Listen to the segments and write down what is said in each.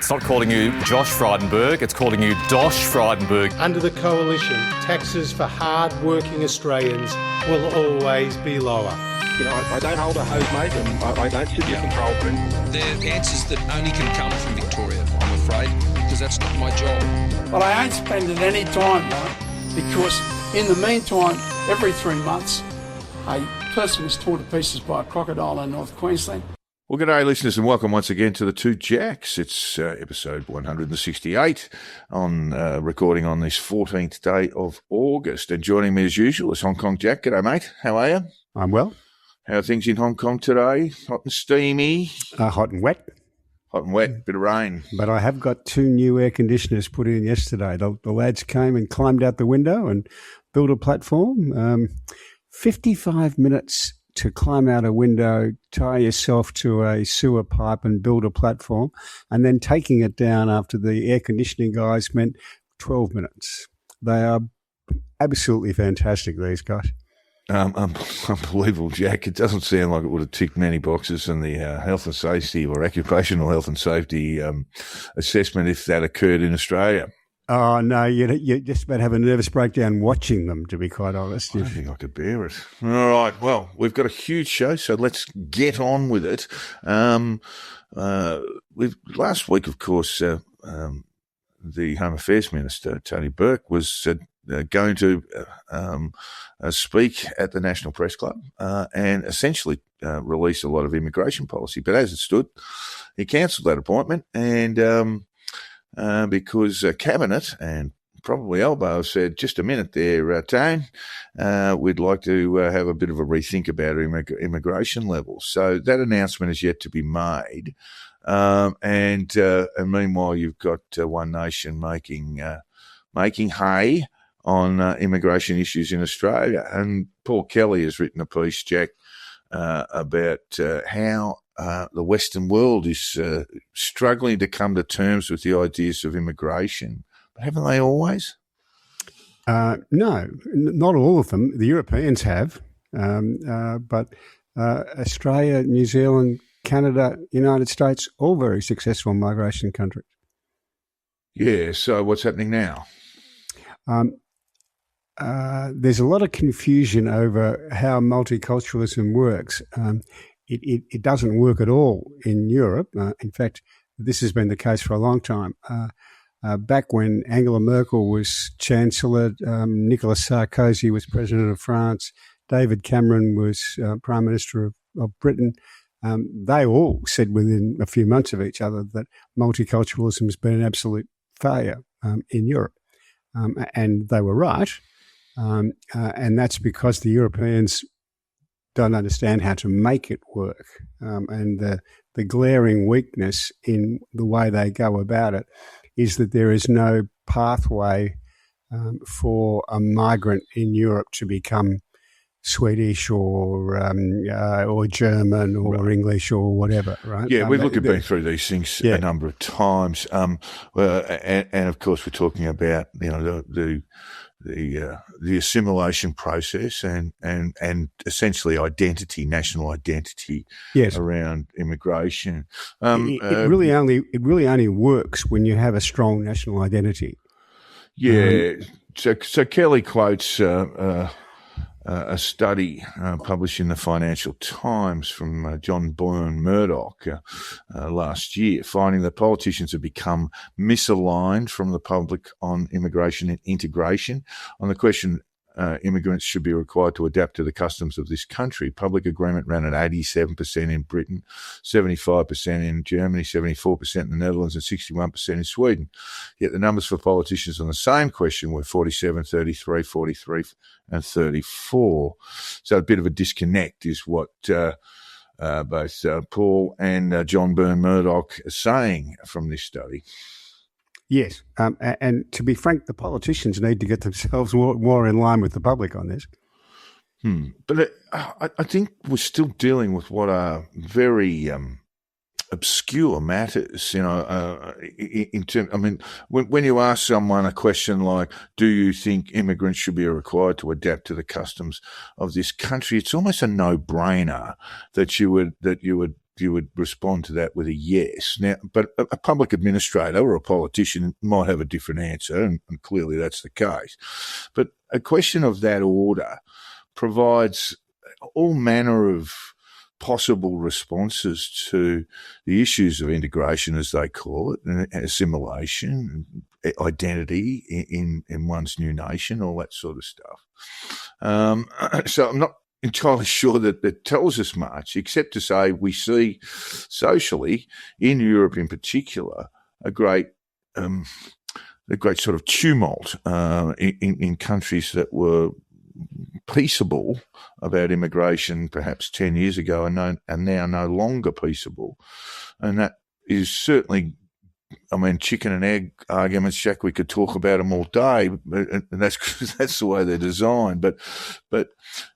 It's not calling you Josh Frydenberg, it's calling you Dosh Frydenberg. Under the coalition, taxes for hard-working Australians will always be lower. You know, I don't hold a hose, mate, and I don't sit in control room. They're answers that only can come from Victoria, I'm afraid, because that's not my job. But I ain't spending any time, though, because in the meantime, every 3 months, a person is torn to pieces by a crocodile in North Queensland. Well, good day, listeners, and welcome once again to the Two Jacks. It's episode 168 on recording on this 14th day of August. And joining me as usual is Hong Kong Jack. G'day, mate. How are you? I'm well. How are things in Hong Kong today? Hot and steamy? Hot and wet. Hot and wet, bit of rain. But I have got 2 new air conditioners put in yesterday. The lads came and climbed out the window and built a platform. 55 minutes to climb out a window, tie yourself to a sewer pipe and build a platform, and then taking it down after the air conditioning guys meant 12 minutes. They are absolutely fantastic, these guys. Unbelievable, Jack. It doesn't sound like it would have ticked many boxes in the health and safety or occupational health and safety assessment if that occurred in Australia. Oh, no, you just about have a nervous breakdown watching them, to be quite honest. I don't think I could bear it. All right, well, we've got a huge show, so let's get on with it. Last week, of course, the Home Affairs Minister, Tony Burke, was going to speak at the National Press Club and essentially release a lot of immigration policy. But as it stood, he cancelled that appointment and because Cabinet and probably Albo said, just a minute there, Tone, we'd like to have a bit of a rethink about immigration levels. So that announcement is yet to be made. And meanwhile, you've got One Nation making hay on immigration issues in Australia. And Paul Kelly has written a piece, Jack, about how the Western world is struggling to come to terms with the ideas of immigration. But haven't they always? No, not all of them. The Europeans have. But Australia, New Zealand, Canada, United States, all very successful migration countries. Yeah, so what's happening now? There's a lot of confusion over how multiculturalism works. It doesn't work at all in Europe. In fact, this has been the case for a long time. Back when Angela Merkel was Chancellor, Nicolas Sarkozy was President of France, David Cameron was Prime Minister of Britain, they all said within a few months of each other that multiculturalism has been an absolute failure in Europe. And they were right. And that's because the Europeans don't understand how to make it work. And the glaring weakness in the way they go about it is that there is no pathway for a migrant in Europe to become Swedish or German or right. English or whatever, right? Yeah, we've been through these things a number of times. And of course we're talking about, the assimilation process and essentially identity, national identity around immigration. It really only works when you have a strong national identity. Yeah. So Kelly quotes a study published in the Financial Times from John Burn-Murdoch last year, finding that politicians have become misaligned from the public on immigration and integration. On the question, immigrants should be required to adapt to the customs of this country, public agreement ran at 87% in Britain, 75% in Germany, 74% in the Netherlands, and 61% in Sweden. Yet the numbers for politicians on the same question were 47, 33, 43, and 34. So a bit of a disconnect is what both Paul and John Burn-Murdoch are saying from this study. Yes, and to be frank, the politicians need to get themselves more in line with the public on this. But I think we're still dealing with what are very obscure matters, in terms. I mean, when you ask someone a question like, "Do you think immigrants should be required to adapt to the customs of this country?" It's almost a no-brainer that you would you would respond to that with a yes. Now, but a public administrator or a politician might have a different answer, and clearly that's the case. But a question of that order provides all manner of possible responses to the issues of integration, as they call it, and assimilation, identity in one's new nation, all that sort of stuff. So I'm not entirely sure that that tells us much, except to say we see socially in Europe in particular a great sort of tumult in countries that were peaceable about immigration perhaps 10 years ago and now no longer peaceable. And that is certainly, I mean, chicken and egg arguments, Jack, we could talk about them all day, and that's the way they're designed. But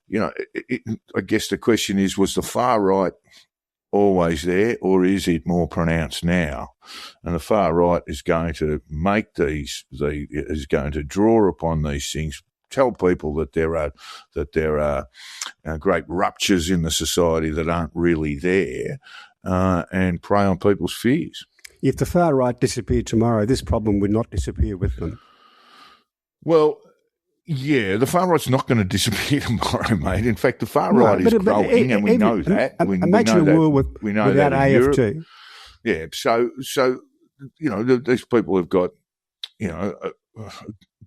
you know, I guess the question is, was the far right always there, or is it more pronounced now? And the far right is going to make is going to draw upon these things, tell people that there are great ruptures in the society that aren't really there, and prey on people's fears. If the far right disappeared tomorrow, this problem would not disappear with them. Well, yeah, the far right's not going to disappear tomorrow, mate. In fact, the far right is growing, and we know that. Imagine a world without AFT. Yeah, so you know, these people have got, you know,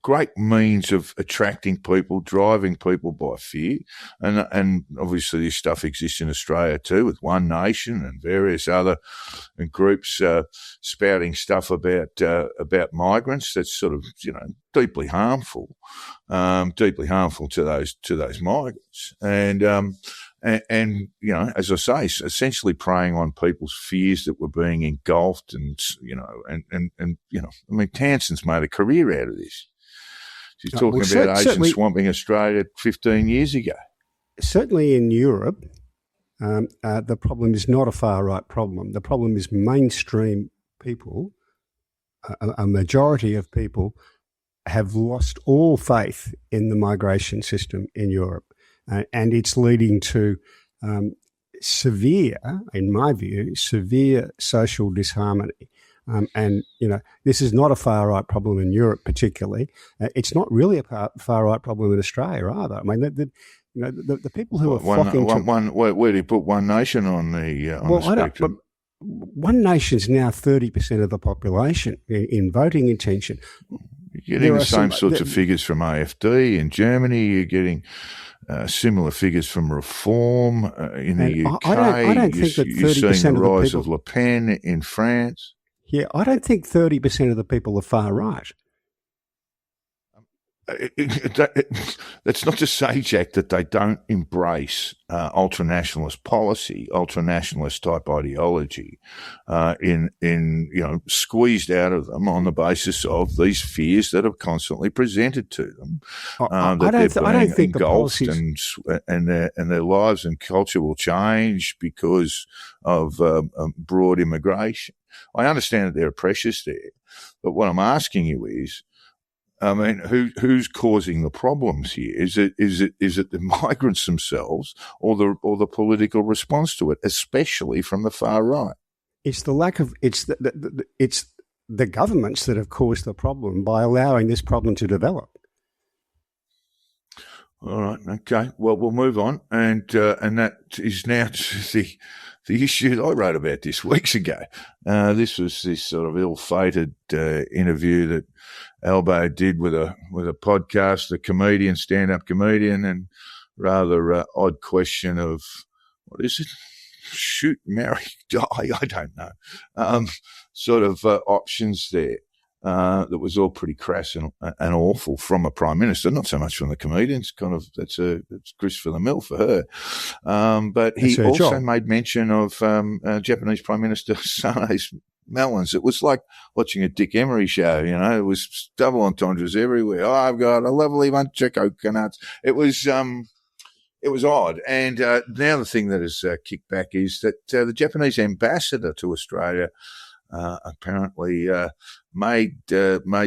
great means of attracting people, driving people by fear, and obviously this stuff exists in Australia too, with One Nation and various other groups spouting stuff about migrants. That's sort of, you know, deeply harmful to those migrants, and you know, as I say, essentially preying on people's fears that were being engulfed, and you know, and you know, I mean, Townsend's made a career out of this. She's talking about Asian swamping Australia 15 years ago. Certainly in Europe, the problem is not a far-right problem. The problem is mainstream people, a majority of people, have lost all faith in the migration system in Europe. And it's leading to severe, in my view, severe social disharmony. And, you know, this is not a far-right problem in Europe particularly. It's not really a far-right problem in Australia either. I mean, the people who are flocking where do you put One Nation on the spectrum? One Nation's now 30% of the population in voting intention. You're getting the same sorts of figures from AfD in Germany. You're getting similar figures from Reform in the UK. I don't think that 30% you're seeing the rise of of Le Pen in France. Yeah, I don't think 30% of the people are far right. That's not to say, Jack, that they don't embrace ultranationalist policy, ultranationalist type ideology, in you know, squeezed out of them on the basis of these fears that are constantly presented to them. I don't think engulfed, the policies and their lives and culture will change because of broad immigration. I understand that there are pressures there, but what I'm asking you is, I mean, who's causing the problems here? Is it the migrants themselves, or the political response to it, especially from the far right? It's the lack of it's the governments that have caused the problem by allowing this problem to develop. All right, okay. Well, we'll move on, and that is now to the issue that I wrote about this weeks ago. This was this sort of ill-fated interview that Albo did with a podcast, a comedian, stand-up comedian, and rather odd question of, what is it? Shoot, marry, die? I don't know. Sort of options there. That was all pretty crass and awful from a prime minister, not so much from the comedians. Kind of that's grist for the mill for her. But he also made mention of Japanese Prime Minister Sonet's Melons. It was like watching a Dick Emery show. You know, it was double entendres everywhere. Oh, I've got a lovely bunch of coconuts. It was odd. And now the thing that has kicked back is that the Japanese ambassador to Australia apparently made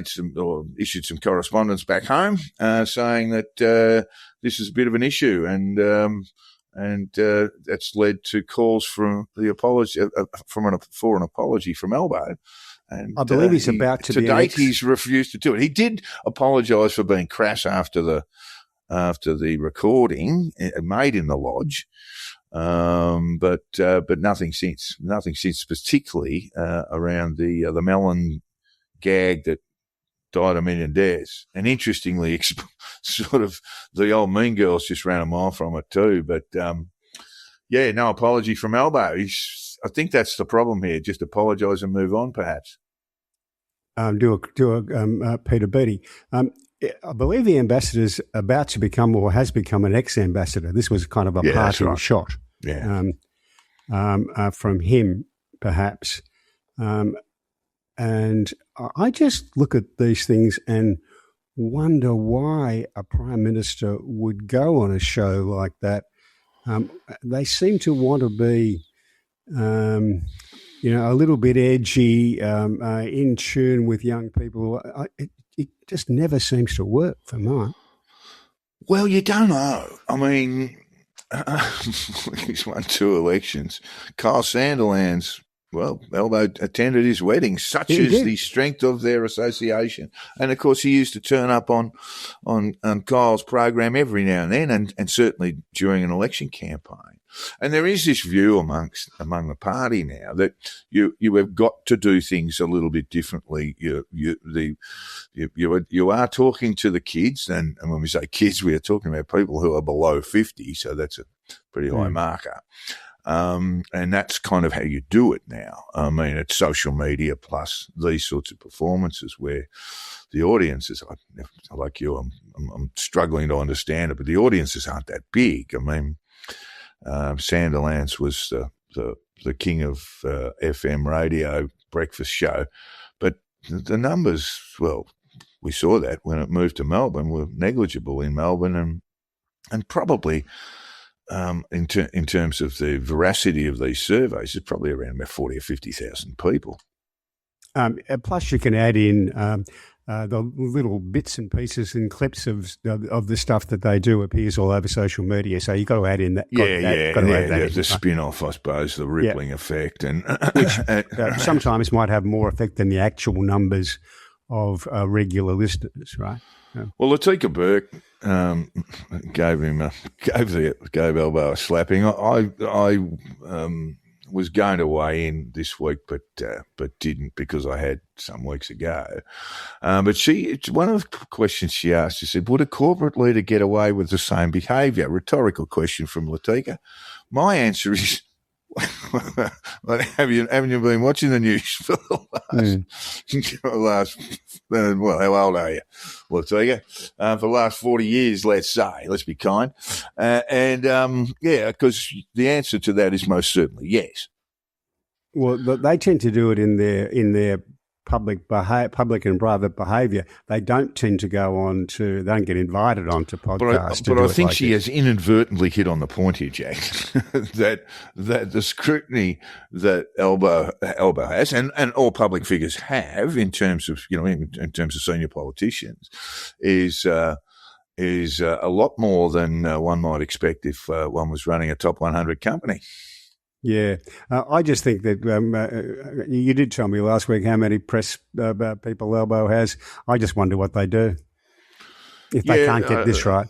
some, or issued some correspondence back home saying that this is a bit of an issue, and And that's led to calls for the apology for an apology from Albo. And I believe he's about to be. To date, he's refused to do it. He did apologise for being crass after the recording made in the lodge, but nothing since. Nothing since, particularly around the melon gag that died a million deaths. And interestingly, sort of the old Mean Girls just ran a mile from it too. But no apology from Albo. I think that's the problem here. Just apologise and move on, perhaps. Do a Peter Beattie. I believe the ambassador's about to become or has become an ex-ambassador. This was kind of a parting shot from him, perhaps. And I just look at these things and wonder why a prime minister would go on a show like that. They seem to want to be, a little bit edgy, in tune with young people. It just never seems to work for mine. Well, you don't know. I mean, he's won 2 elections. Kos Sandilands, well, Albo attended his wedding. Such is the strength of their association. And, of course, he used to turn up on Kyle's program every now and then, and certainly during an election campaign. And there is this view among the party now that you have got to do things a little bit differently. You are talking to the kids, and when we say kids, we are talking about people who are below 50, so that's a pretty high marker. And that's kind of how you do it now. I mean, it's social media plus these sorts of performances where the audiences, like you, I'm struggling to understand it, but the audiences aren't that big. I mean, Sandilands was the king of FM radio breakfast show, but the numbers, well, we saw that when it moved to Melbourne, were negligible in Melbourne, and probably in terms of the veracity of these surveys, it's probably around about 40 or 50,000 people. Plus, you can add in the little bits and pieces and clips of the stuff that they do appears all over social media. So you've got to add in that. The spin-off, I suppose, the rippling effect. And which sometimes might have more effect than the actual numbers of regular listeners, right? Well, Latika Bourke gave Albo a slapping. I was going to weigh in this week, but didn't because I had some weeks ago. But one of the questions she asked, she said, "Would a corporate leader get away with the same behaviour?" Rhetorical question from Latika. My answer is, haven't you been watching the news for the last well, how old are you, Latika? For the last 40 years, let's say. Let's be kind. Because the answer to that is most certainly yes. Well, they tend to do it in their public and private behaviour. They don't tend to go on to. They don't get invited onto podcasts. But I think she has inadvertently hit on the point here, Jack. that the scrutiny that Albo has, and all public figures have in terms of in terms of senior politicians, is a lot more than one might expect if one was running a top 100 company. Yeah, I just think that you did tell me last week how many press people Albo has. I just wonder what they do if they can't get this right.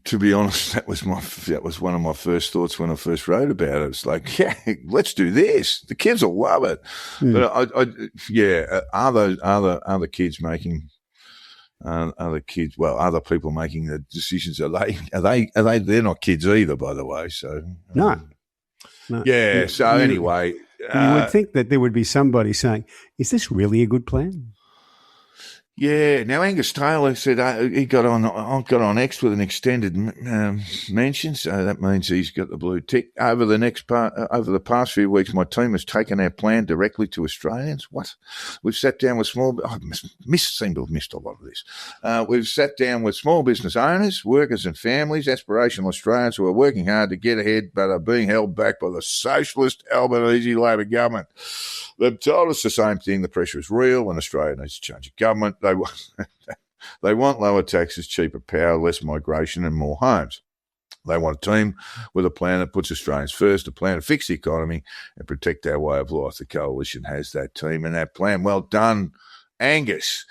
To be honest, that was one of my first thoughts when I first wrote about it. It's like, let's do this. The kids will love it. But are the kids making? Other people making the decisions? Are they? They're not kids either, by the way. So no. Yeah. So anyway, you would think that there would be somebody saying, "Is this really a good plan?" Yeah. Now Angus Taylor said he got on X with an extended mention, so that means he's got the blue tick. Over the past few weeks, my team has taken our plan directly to Australians. What? We've sat down with seem to have missed a lot of this. We've sat down with small business owners, workers and families, aspirational Australians who are working hard to get ahead but are being held back by the socialist Albanese Labor government. They've told us the same thing. The pressure is real and Australia needs to change of government. They want lower taxes, cheaper power, less migration and more homes. They want a team with a plan that puts Australians first, a plan to fix the economy and protect our way of life. The coalition has that team and that plan. Well done, Angus.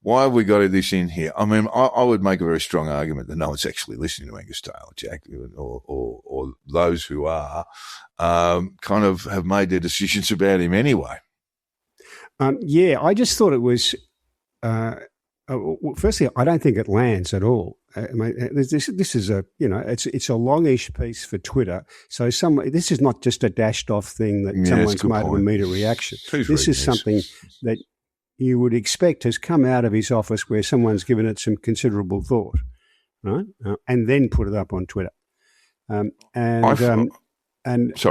Why have we got this in here? I mean, I would make a very strong argument that no one's actually listening to Angus Taylor, Jack, or those who are kind of have made their decisions about him anyway. I just thought it was. Firstly, I don't think it lands at all. I mean, this is it's a longish piece for Twitter. So this is not just a dashed off thing that someone's made an immediate reaction. This is something that you would expect has come out of his office where someone's given it some considerable thought, right? And then put it up on Twitter. Sorry,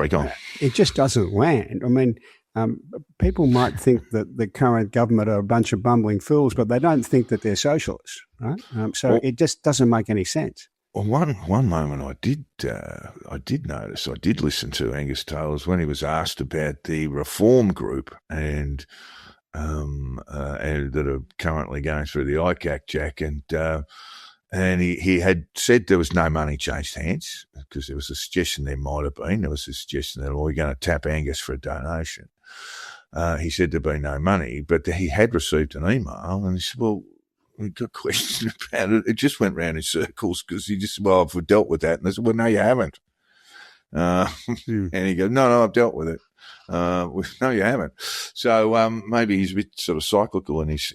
go on. It just doesn't land. I mean, people might think that the current government are a bunch of bumbling fools, but they don't think that they're socialists, right? It just doesn't make any sense. Well, one moment I did notice, I did listen to Angus Taylor's when he was asked about the reform group and that are currently going through the ICAC, Jack, and he had said there was no money changed hands because there was a suggestion there might have been. There was a suggestion that we're going to tap Angus for a donation. He said there'd been no money, but he had received an email and he said, well, we got questions about it. It just went round in circles because he just said, well, I've dealt with that. And I said, well, no, you haven't. And he goes, no, I've dealt with it. No, you haven't. So maybe he's a bit sort of cyclical in his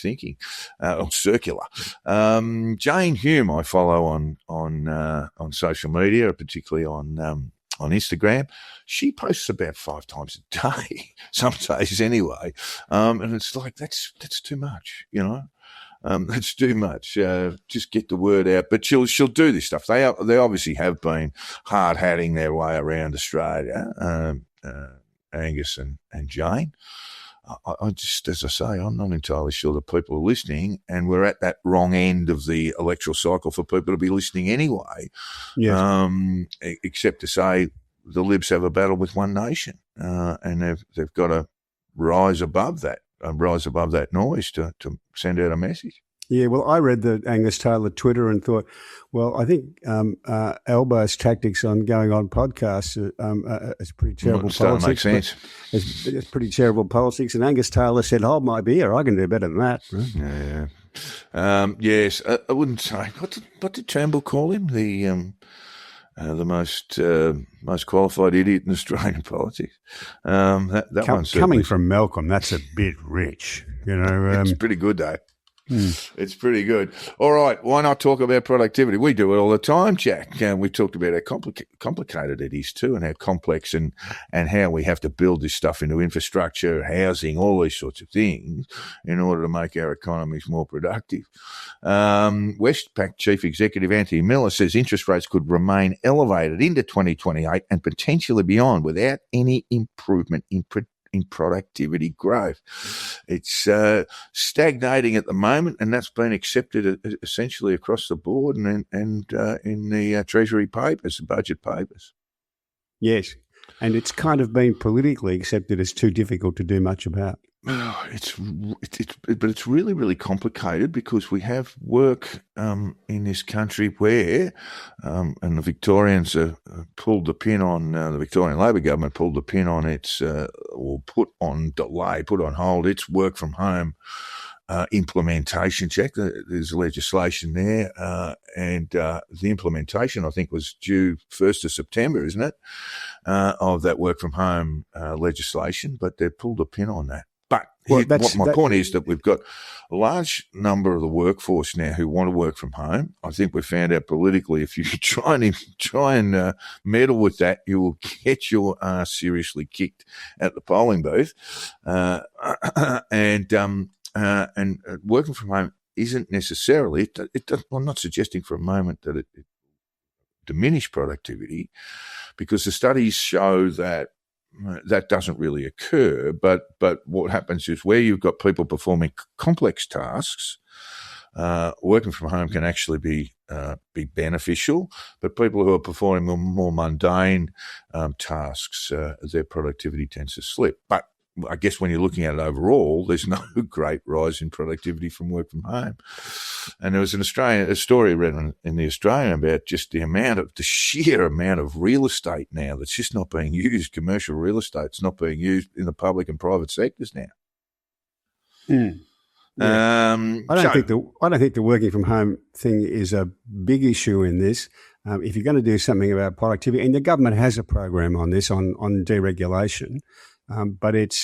thinking, or circular. Jane Hume, I follow on social media, particularly on Instagram. She posts about 5 times a day, some days anyway. And it's like that's too much, you know. That's too much. Just get the word out. But she'll do this stuff. They obviously have been hard hatting their way around Australia, Angus and Jane. I just, as I say, I'm not entirely sure that people are listening, and we're at that wrong end of the electoral cycle for people to be listening anyway. Yes. Except to say the Libs have a battle with One Nation, and they've got to rise above that noise to send out a message. Yeah, well, I read the Angus Taylor Twitter and thought, well, I think Albo's tactics on going on podcasts is pretty terrible politics. Makes sense. It's pretty terrible politics. And Angus Taylor said, hold my beer, I can do better than that. Right? Yeah. Yes, I wouldn't say. What did Turnbull call him? The most qualified idiot in Australian politics. Coming from Malcolm, that's a bit rich, you know. It's pretty good though. It's pretty good. All right, why not talk about productivity? We do it all the time, Jack. We talked about how complicated it is too, and how complex and how we have to build this stuff into infrastructure, housing, all these sorts of things in order to make our economies more productive. Westpac Chief Executive Anthony Miller says interest rates could remain elevated into 2028 and potentially beyond without any improvement in productivity growth. It's stagnating at the moment, and that's been accepted essentially across the board and in the Treasury papers, the budget papers. Yes, and it's kind of been politically accepted as too difficult to do much about. But it's really, really complicated because we have work in this country where, and the Victorians pulled the pin on, the Victorian Labor government pulled the pin on its, or put on hold its work from home implementation check. There's legislation there, and the implementation, I think, was due 1st of September, isn't it, of that work from home legislation, but they pulled a pin on that. But my point is that we've got a large number of the workforce now who want to work from home. I think we found out politically if you try and meddle with that, you will get your ass seriously kicked at the polling booth. And working from home isn't necessarily. I'm not suggesting for a moment that it diminished productivity, because the studies show that doesn't really occur, but what happens is where you've got people performing complex tasks, working from home can actually be beneficial. But people who are performing more mundane tasks, their productivity tends to slip. But I guess when you're looking at it overall, there's no great rise in productivity from work from home. And there was a story read in the Australian about just the sheer amount of real estate now that's just not being used. Commercial real estate's not being used in the public and private sectors now. Mm. Yeah. I don't think the working from home thing is a big issue in this. If you're going to do something about productivity, and the government has a program on this on deregulation, but it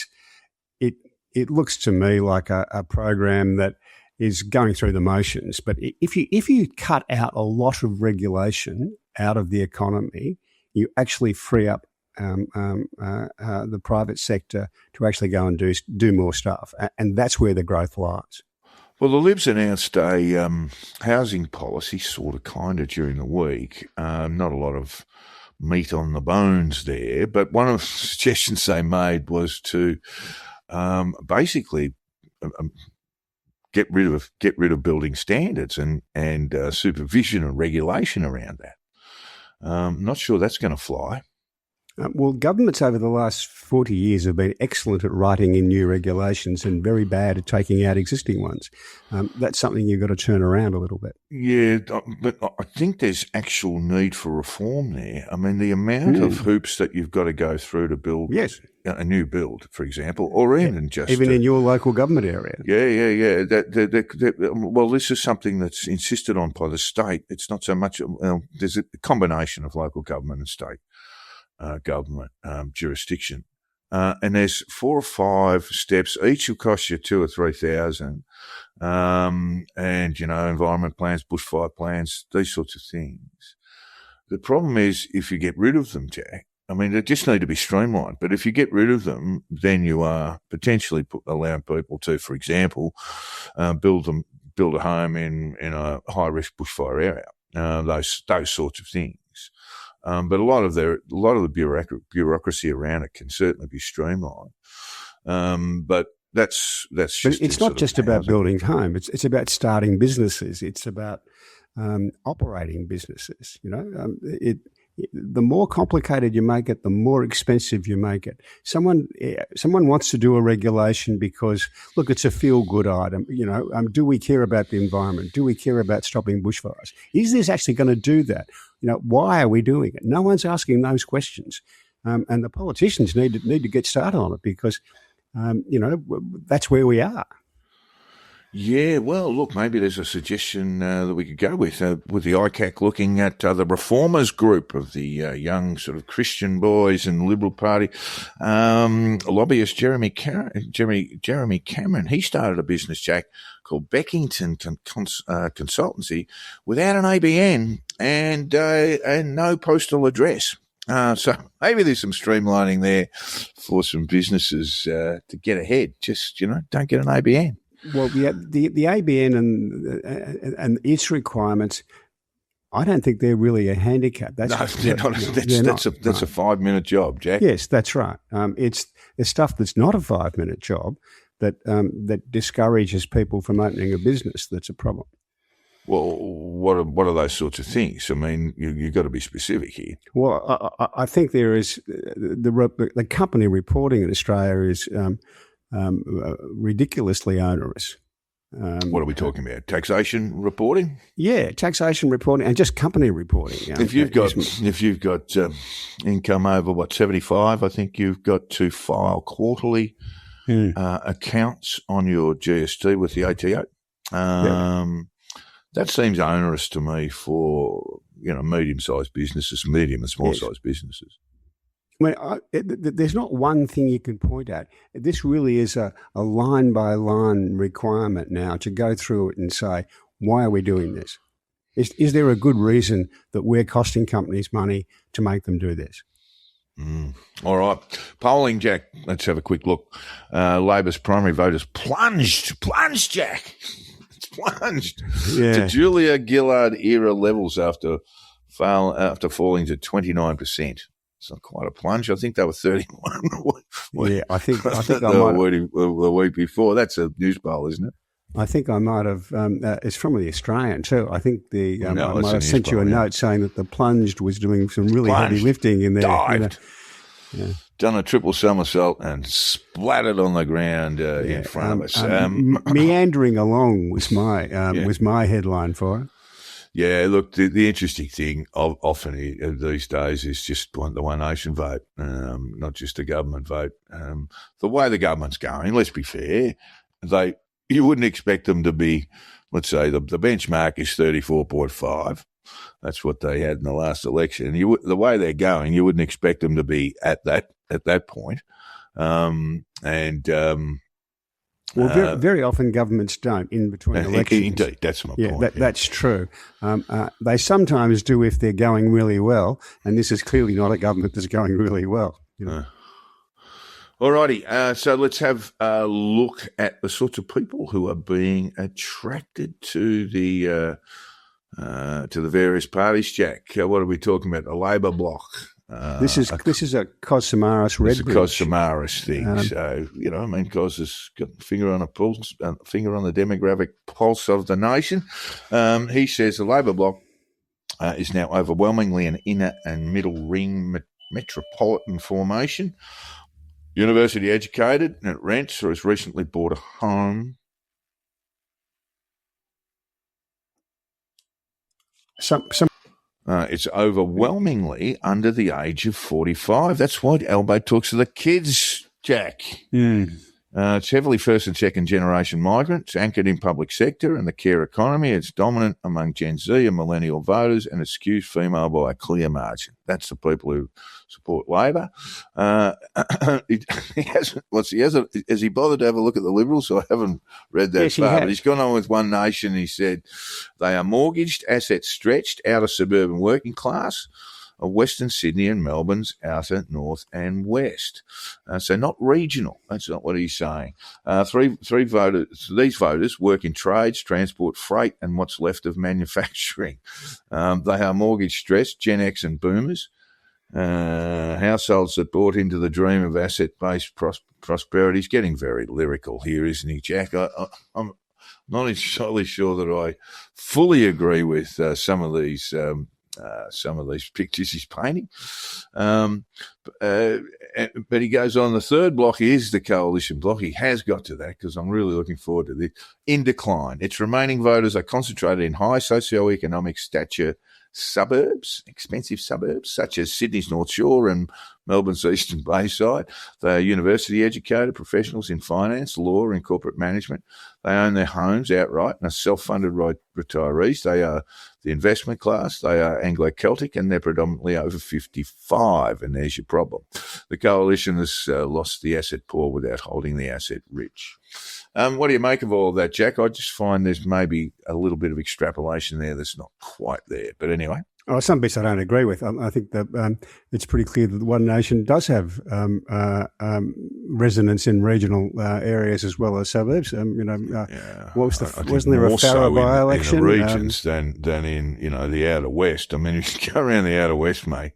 looks to me like a program that is going through the motions. But if you cut out a lot of regulation out of the economy, you actually free up the private sector to actually go and do more stuff, and that's where the growth lies. Well, the Libs announced a housing policy, kind of during the week. Not a lot of meat on the bones there, but one of the suggestions they made was to basically get rid of building standards and supervision and regulation around that. Not sure that's going to fly. Well, governments over the last 40 years have been excellent at writing in new regulations and very bad at taking out existing ones. That's something you've got to turn around a little bit. Yeah, but I think there's actual need for reform there. I mean, the amount of hoops that you've got to go through to build a new build, for example, or even in your local government area. Yeah. Well, this is something that's insisted on by the state. It's not so much. There's a combination of local government and state government jurisdiction, and there's 4 or 5 steps. Each will cost you 2,000 or 3,000, and environment plans, bushfire plans, these sorts of things. The problem is if you get rid of them, Jack. I mean, they just need to be streamlined. But if you get rid of them, then you are potentially allowing people to, for example, build a home in a high risk bushfire area. Those sorts of things. But a lot of the bureaucracy around it can certainly be streamlined. But that's just. But it's not just about building homes. It's about starting businesses. It's about operating businesses. The more complicated you make it, the more expensive you make it. Someone wants to do a regulation because, look, it's a feel-good item. Do we care about the environment? Do we care about stopping bushfires? Is this actually going to do that? Why are we doing it? No one's asking those questions, and the politicians need to get started on it because, that's where we are. Yeah, well, look, maybe there's a suggestion that we could go with the ICAC looking at the reformers group of the young sort of Christian boys in the Liberal Party. Lobbyist Jeremy Cameron, he started a business, Jack, called Beckington Consultancy without an ABN and no postal address. So maybe there's some streamlining there for some businesses to get ahead. Just, don't get an ABN. Well, yeah, the ABN and its requirements, I don't think they're really a handicap. That's a 5-minute job, Jack. Yes, that's right. It's stuff that's not a 5-minute job that discourages people from opening a business. That's a problem. Well, what are those sorts of things? I mean, you've got to be specific here. Well, I think there is the company reporting in Australia is. Ridiculously onerous. What are we talking about? Taxation reporting? Yeah, taxation reporting and just company reporting. If you've got income over 75, I think you've got to file quarterly accounts on your GST with the ATO. That seems onerous to me for medium-sized businesses, medium and small-sized businesses. I mean, there's not one thing you can point at. This really is a line-by-line requirement now to go through it and say, why are we doing this? Is there a good reason that we're costing companies money to make them do this? All right. Polling, Jack. Let's have a quick look. Labor's primary voters plunged, Jack. It's plunged to Julia Gillard era levels after falling to 29%. It's not quite a plunge. I think they were 31. Yeah, I think they were the week before. That's a news poll, isn't it? I think I might have. It's from the Australian too. I think I might have sent you a note saying that the plunged was doing some really heavy lifting in there. Dived. done a triple somersault and splattered on the ground in front of us. Meandering along was my headline for it. Yeah, look, the interesting thing often these days is just the One Nation vote, not just a government vote. The way the government's going, let's be fair, you wouldn't expect them to be, let's say, the benchmark is 34.5. That's what they had in the last election. The way they're going, you wouldn't expect them to be at that point. Well, very often governments don't in between elections. Indeed, that's my point. That's true. They sometimes do if they're going really well, and this is clearly not a government that's going really well. Alrighty, so let's have a look at the sorts of people who are being attracted to the various parties. Jack, what are we talking about? The Labor bloc. This is a Kos Samaras red. It's a Kos Samaras thing. So Kos has got a finger on the demographic pulse of the nation. He says the Labor bloc is now overwhelmingly an inner and middle ring metropolitan formation. University educated and it rents or has recently bought a home. It's overwhelmingly under the age of 45. That's why Albo talks to the kids, Jack. It's heavily first and second generation migrants, anchored in public sector and the care economy. It's dominant among Gen Z and millennial voters, and it skews female by a clear margin. That's the people who support Labor. Has he bothered to have a look at the Liberals? So I haven't read that far. But he's gone on with One Nation. He said they are mortgaged, assets stretched, outer-suburban working class of Western Sydney and Melbourne's outer north and west. So not regional. That's not what he's saying. Three voters. These voters work in trades, transport, freight, and what's left of manufacturing. They are mortgage stressed, Gen X and Boomers. Households that bought into the dream of asset-based prosperity. He's getting very lyrical here, isn't he, Jack? I'm not entirely sure that I fully agree with some of these pictures he's painting. But he goes on, the third block is the coalition block. He has got to that because I'm really looking forward to this. In decline. Its remaining voters are concentrated in high socioeconomic stature suburbs, expensive suburbs, such as Sydney's North Shore and Melbourne's Eastern Bayside. They are university educated professionals in finance, law and corporate management. They own their homes outright and are self-funded retirees. They are the investment class. They are Anglo-Celtic and they're predominantly over 55, and there's your problem. The coalition has lost the asset poor without holding the asset rich. What do you make of all of that, Jack? I just find there's maybe a little bit of extrapolation there that's not quite there. But anyway. Oh, some bits I don't agree with. I think that it's pretty clear that the One Nation does have resonance in regional areas as well as suburbs. Wasn't there a Farrer by-election? In the regions than in the outer west. I mean, if you go around the outer west, mate,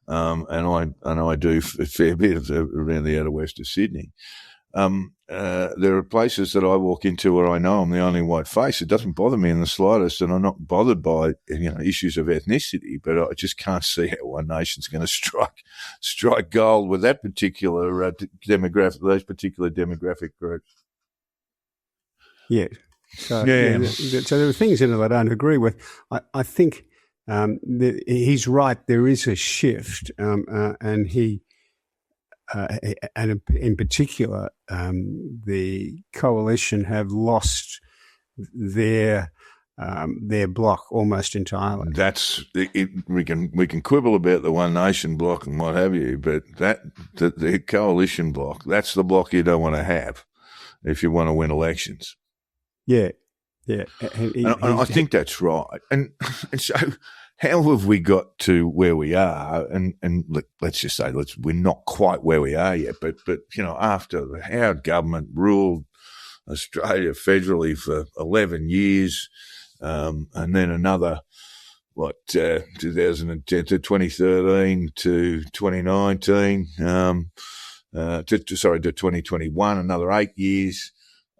and I do a fair bit around the outer west of Sydney. There are places that I walk into where I know I'm the only white face. It doesn't bother me in the slightest, and I'm not bothered by issues of ethnicity. But I just can't see how One Nation's going to strike gold with that particular demographic, those particular demographic groups. Yeah. So there are things in it I don't agree with. I think he's right. There is a shift, and he. And in particular, the coalition have lost their bloc almost entirely. That's it. We can quibble about the One Nation bloc and what have you, but the coalition bloc, that's the bloc you don't want to have if you want to win elections. Yeah. And I think that's right. And so. How have we got to where we are? And let's just say we're not quite where we are yet. But after the Howard government ruled Australia federally for 11 years, and then another 2010 to 2013 to 2019 to 2021, another 8 years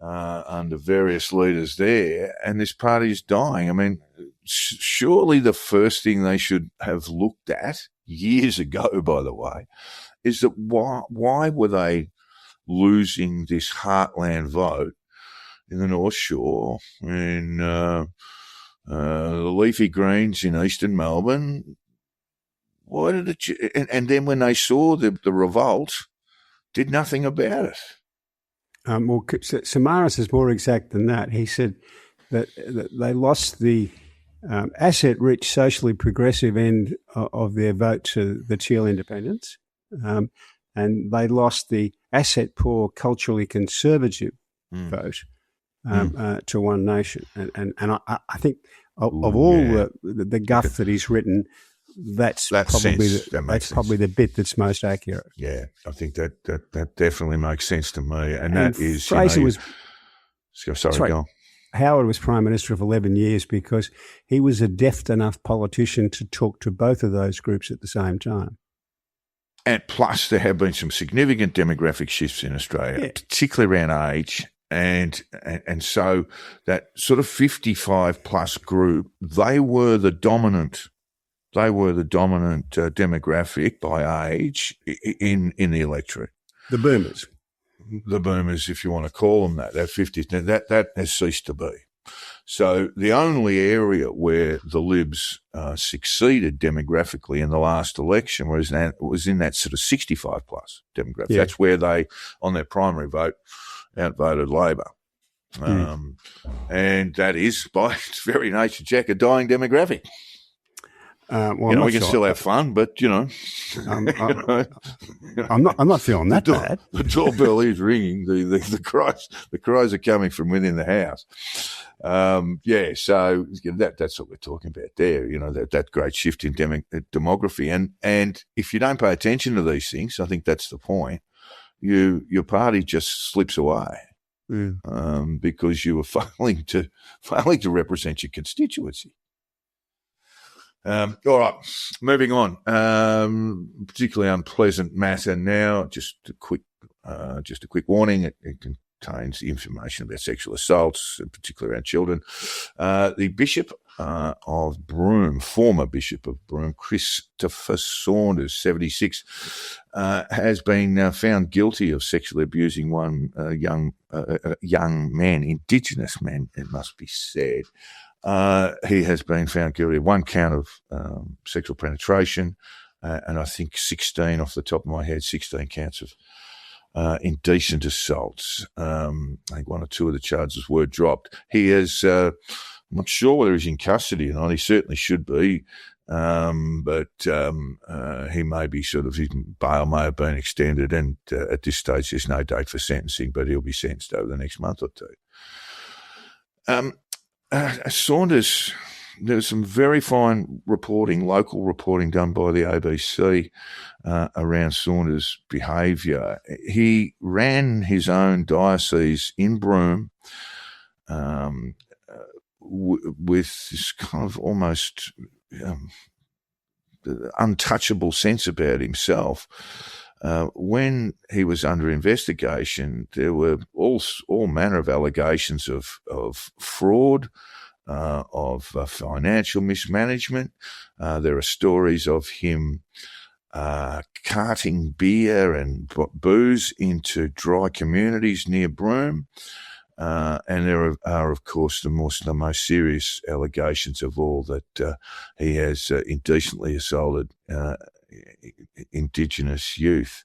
under various leaders there, and this party is dying. I mean. Surely the first thing they should have looked at years ago, by the way, is that why were they losing this heartland vote in the North Shore, in the leafy greens in eastern Melbourne? Why did it? And then when they saw the revolt, did nothing about it. Well, Samaras is more exact than that. He said that they lost the asset-rich, socially progressive end of their vote to the Teal independents, and they lost the asset-poor, culturally conservative vote to One Nation. And I think of all the guff that he's written, that's probably the bit that's most accurate. Yeah, I think that definitely makes sense to me. And that is, Fraser was. Sorry, go on. Howard was Prime Minister for 11 years because he was a deft enough politician to talk to both of those groups at the same time. And plus, there have been some significant demographic shifts in Australia, particularly around age. And so that sort of 55 plus group, they were the dominant demographic by age in the electorate. The boomers. The boomers, if you want to call them that 50s, that has ceased to be. So the only area where the Libs succeeded demographically in the last election was in that sort of 65 plus demographic. Yeah. That's where they, on their primary vote, outvoted Labor. And that is, by its very nature, Jack, a dying demographic. We can still have fun, but I'm not feeling that bad. The doorbell is ringing. The cries are coming from within the house. So that's what we're talking about there. That great shift in demography, and if you don't pay attention to these things, I think that's the point. Your party just slips away because you were failing to represent your constituency. All right, moving on. Particularly unpleasant matter now. Just a quick warning. It contains information about sexual assaults, particularly around children. The Bishop of Broome, former Bishop of Broome, Christopher Saunders, 76, has been found guilty of sexually abusing one young man, Indigenous man, it must be said. He has been found guilty of one count of sexual penetration, and I think 16 off the top of my head, 16 counts of indecent assaults. I think one or two of the charges were dropped. He is, I'm not sure whether he's in custody or not. He certainly should be, but he may be his bail may have been extended, and at this stage there's no date for sentencing, but he'll be sentenced over the next month or two. Saunders, there was some very fine local reporting done by the ABC around Saunders' behaviour. He ran his own diocese in Broome with this kind of almost untouchable sense about himself. When he was under investigation, there were all manner of allegations of fraud, of financial mismanagement. There are stories of him carting beer and booze into dry communities near Broome. And there are, of course, the most serious allegations of all that he has indecently assaulted Indigenous youth.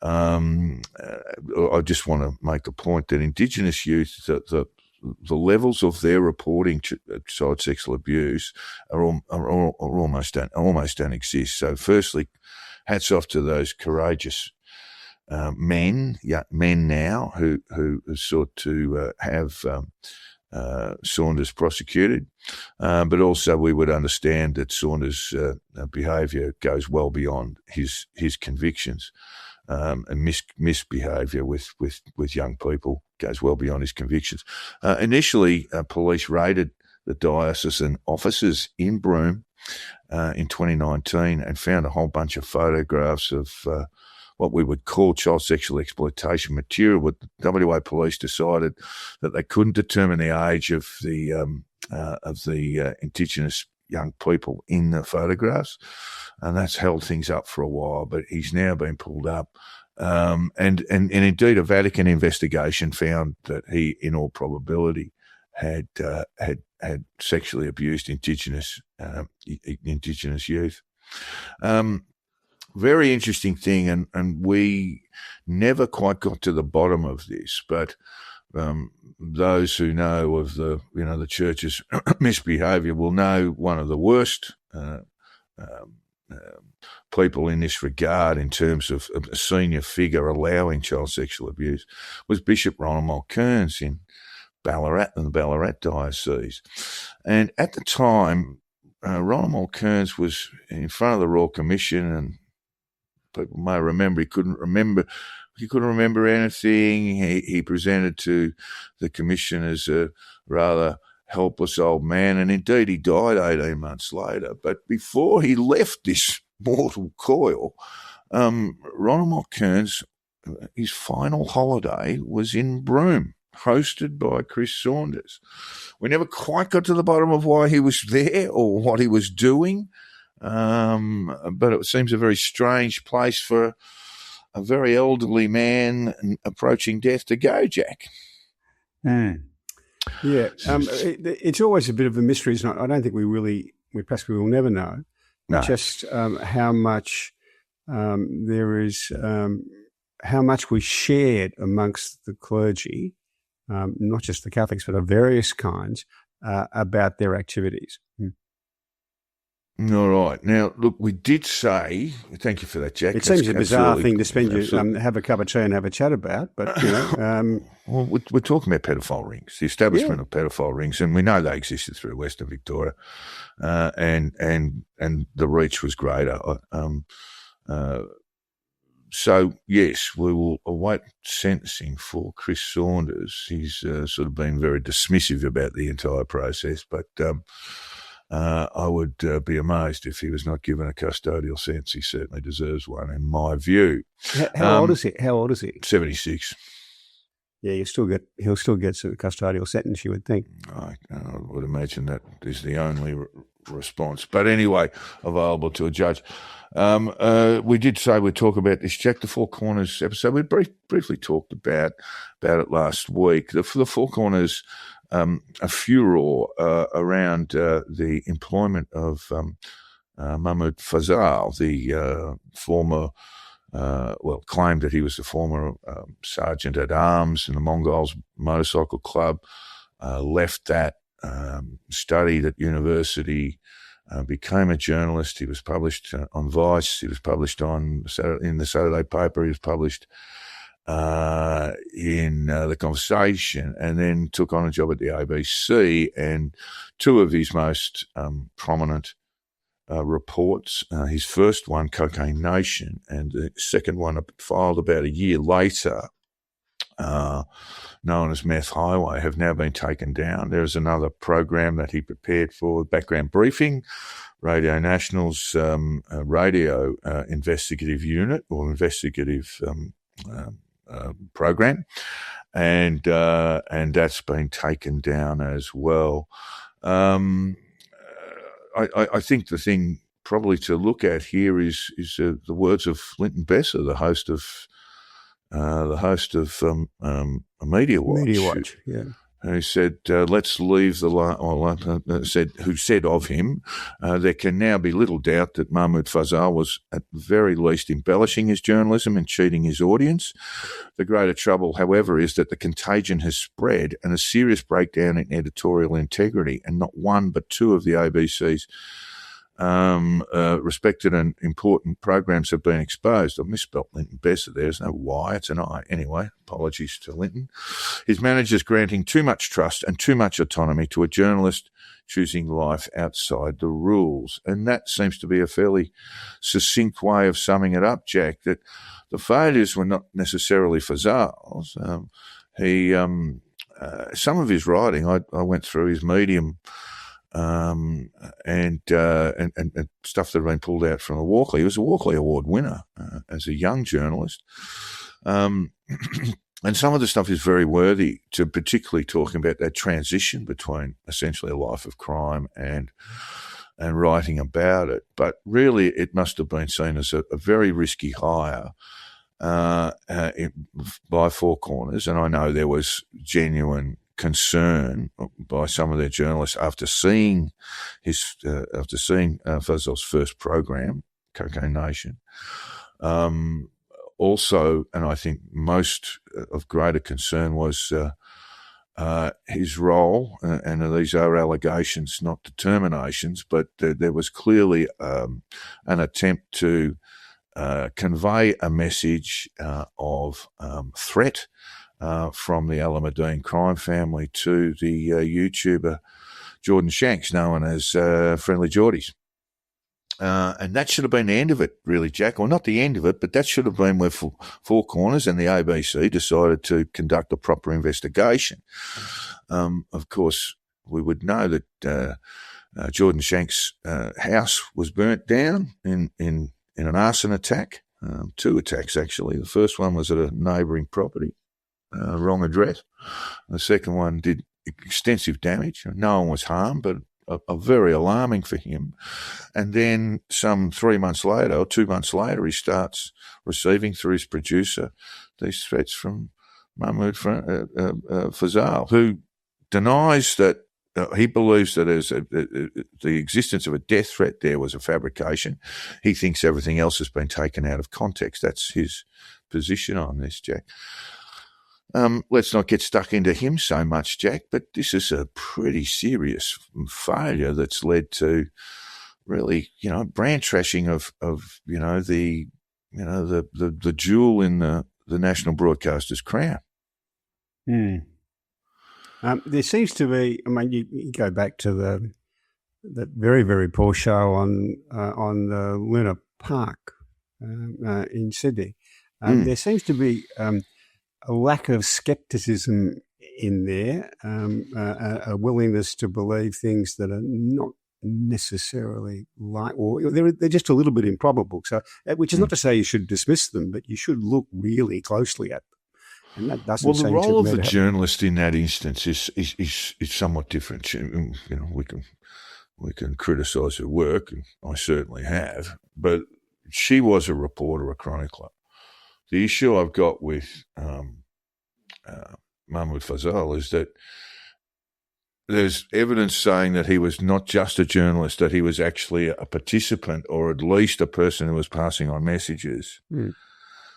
I just want to make the point that Indigenous youth, the levels of their reporting child sexual abuse are almost don't exist. So, firstly, hats off to those courageous men now who sought to have Saunders prosecuted, but also we would understand that Saunders' behaviour goes well beyond his convictions, and misbehaviour with young people goes well beyond his convictions. Initially, police raided the diocesan offices in Broome in 2019 and found a whole bunch of photographs of what we would call child sexual exploitation material. But the WA police decided that they couldn't determine the age of the Indigenous young people in the photographs, and that's held things up for a while. But he's now been pulled up, and indeed a Vatican investigation found that he, in all probability, had sexually abused Indigenous youth. Very interesting thing, and we never quite got to the bottom of this, but those who know of the church's misbehaviour will know one of the worst people in this regard, in terms of a senior figure allowing child sexual abuse, was Bishop Ronald Mulkearns in Ballarat and the Ballarat diocese. And at the time, Ronald Mulkearns was in front of the Royal Commission, and people may remember he couldn't remember anything. He presented to the Commission as a rather helpless old man, and indeed he died 18 months later. But before he left this mortal coil, Ronald Mulkearns, his final holiday was in Broome, hosted by Chris Saunders. We never quite got to the bottom of why he was there or what he was doing, but it seems a very strange place for a very elderly man approaching death to go, Jack. Yeah, it's always a bit of a mystery, isn't it? I don't think we will never know just how much there is, how much we shared amongst the clergy, not just the Catholics, but of various kinds, about their activities. All right. Now, look, we did say, thank you for that, Jack. It seems a bizarre thing to spend have a cup of tea and have a chat about, but, well, we're talking about pedophile rings, the establishment of pedophile rings, and we know they existed through Western Victoria, and the reach was greater. So, yes, we will await sentencing for Chris Saunders. He's sort of been very dismissive about the entire process, but I would be amazed if he was not given a custodial sentence. He certainly deserves one, in my view. How old is he? 76. Yeah, he'll still get a custodial sentence, you would think. I would imagine that is the only response. But anyway, available to a judge. We did say we'd talk about this, Jack, the Four Corners episode. We briefly talked about it last week. The Four Corners, a furor around the employment of Mahmoud Fazal, the former, claimed that he was the former sergeant at arms in the Mongols Motorcycle Club, left that, studied at university, became a journalist. He was published on Vice. He was published in the Saturday paper. He was published in The Conversation, and then took on a job at the ABC. And two of his most prominent reports, his first one, Cocaine Nation, and the second one filed about a year later, known as Meth Highway, have now been taken down. There's another program that he prepared for, Background Briefing, Radio National's radio investigative unit or investigative program, and that's been taken down as well. I think the thing probably to look at here is the words of Linton Besser, the host of Media Watch. Yeah. Who said, let's leave who said of him, there can now be little doubt that Mahmoud Fazal was at the very least embellishing his journalism and cheating his audience. The greater trouble, however, is that the contagion has spread and a serious breakdown in editorial integrity, and not one but two of the ABC's respected and important programs have been exposed. I've misspelt Linton Besser there. There's no Y, it's an I. Anyway, apologies to Linton. His managers granting too much trust and too much autonomy to a journalist choosing life outside the rules. And that seems to be a fairly succinct way of summing it up, Jack, that the failures were not necessarily Fazal's. Some of his writing, I went through his Medium and stuff that had been pulled out from the Walkley. He was a Walkley Award winner as a young journalist. And some of the stuff is very worthy, to particularly talking about that transition between essentially a life of crime and and writing about it. But really, it must have been seen as a very risky hire by Four Corners, and I know there was genuine concern by some of their journalists after seeing Fazal's first program, Cocaine Nation. Also, and I think most of greater concern was his role, and these are allegations, not determinations, but there was clearly an attempt to convey a message of threat from the Alameddine crime family to the YouTuber Jordan Shanks, known as Friendly Geordies. And that should have been the end of it, really, Jack. Or not the end of it, but that should have been where Four Corners and the ABC decided to conduct a proper investigation. Of course, we would know that Jordan Shanks' house was burnt down in an arson attack, 2 attacks actually. The first one was at a neighbouring property, wrong address. The second one did extensive damage. No one was harmed, but very alarming for him. And then some 3 months later, or 2 months later, he starts receiving through his producer these threats from Mahmoud Fazal, who denies that he believes that the existence of a death threat there was a fabrication. He thinks everything else has been taken out of context. That's his position on this, Jack. Let's not get stuck into him so much, Jack, but this is a pretty serious failure that's led to really, brand trashing of the jewel in the national broadcaster's crown. There seems to be, you go back to that very, very poor show on the Luna Park in Sydney. There seems to be a lack of scepticism in there, a willingness to believe things that are not necessarily or they're just a little bit improbable. So, which is not to say you should dismiss them, but you should look really closely at them. And that doesn't seem to the role of the matter. journalist in that instance is somewhat different. We can criticise her work, and I certainly have, but she was a reporter, a chronicler. The issue I've got with Mahmoud Fazal is that there's evidence saying that he was not just a journalist, that he was actually a participant, or at least a person who was passing on messages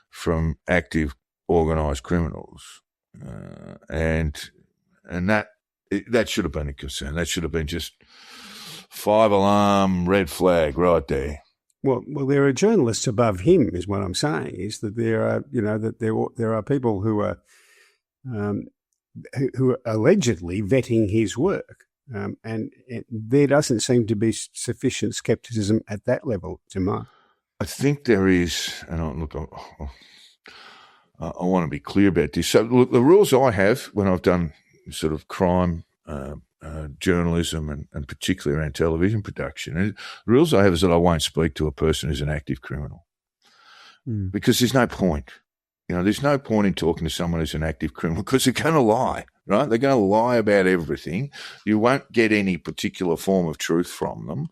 from active organised criminals, and that should have been a concern. That should have been just 5-alarm red flag right there. Well, there are journalists above him, is what I'm saying. Is that there are, there are people who are allegedly vetting his work, and there doesn't seem to be sufficient scepticism at that level, to my. I think there is, and I want to be clear about this. So, look, the rules I have when I've done sort of crime journalism and particularly around television production, and the rules I have is that I won't speak to a person who's an active criminal because there's no point. There's no point in talking to someone who's an active criminal because they're going to lie, right? They're going to lie about everything. You won't get any particular form of truth from them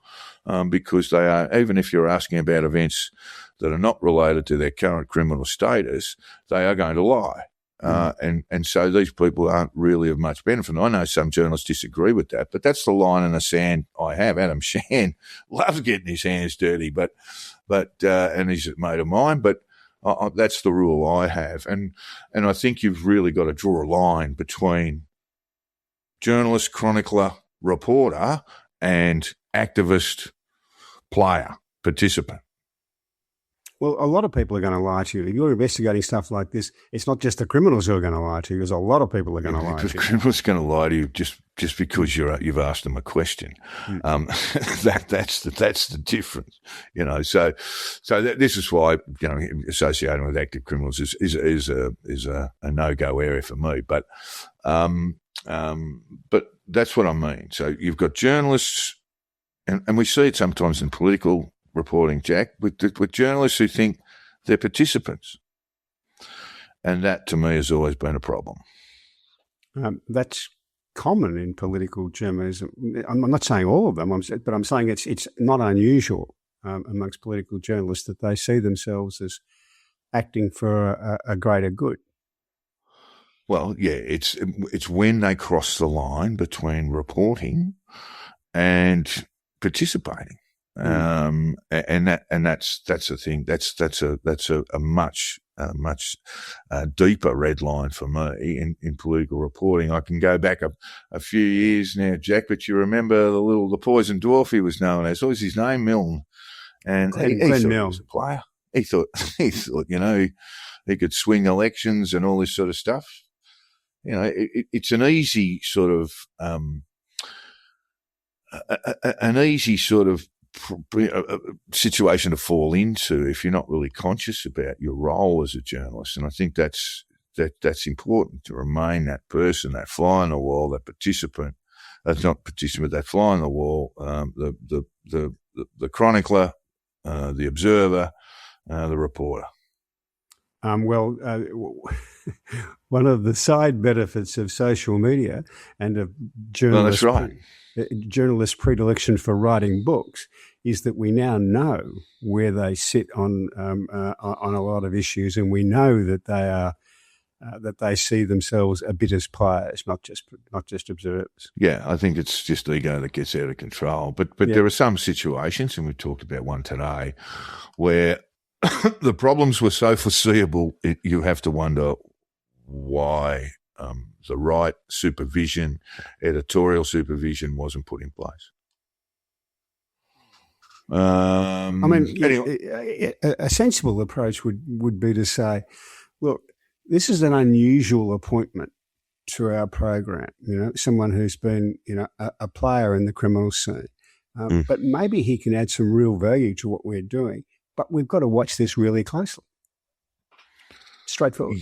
because they are, even if you're asking about events that are not related to their current criminal status, they are going to lie. And so these people aren't really of much benefit. I know some journalists disagree with that, but that's the line in the sand I have. Adam Shan loves getting his hands dirty, but and he's a mate of mine, but that's the rule I have. And I think you've really got to draw a line between journalist, chronicler, reporter, and activist, player, participant. Well, a lot of people are going to lie to you. If you're investigating stuff like this, it's not just the criminals who are going to lie to you. There's a lot of people are going to lie to you. The criminals are going to lie to you just because you've asked them a question. That's the difference, So this is why associating with active criminals is a no-go area for me. But that's what I mean. So you've got journalists, and we see it sometimes in political reporting, Jack, with journalists who think they're participants. And that, to me, has always been a problem. That's common in political journalism. I'm not saying all of them, but I'm saying it's not unusual amongst political journalists that they see themselves as acting for a greater good. Well, yeah, it's when they cross the line between reporting and participating, and that's the thing. That's a much deeper red line for me in political reporting. I can go back a few years now, Jack, but you remember the poison dwarf he was known as. What was his name? Milne, and he thought he was a player. He thought he could swing elections and all this sort of stuff. It's an easy sort of situation to fall into if you're not really conscious about your role as a journalist. And I think that's important, to remain that person, that fly on the wall, that participant. That's not participant, that fly on the wall, the chronicler, the observer, the reporter. One of the side benefits of social media and of journalists' predilection for writing books is that we now know where they sit on a lot of issues, and we know that they see themselves a bit as players, not just observers. Yeah, I think it's just ego that gets out of control. But there are some situations, and we talked about one today, where the problems were so foreseeable, you have to wonder why the right supervision, editorial supervision, wasn't put in place. Anyway. A sensible approach would be to say, look, this is an unusual appointment to our program. Someone who's been, a player in the criminal scene, but maybe he can add some real value to what we're doing. But we've got to watch this really closely. Straightforward.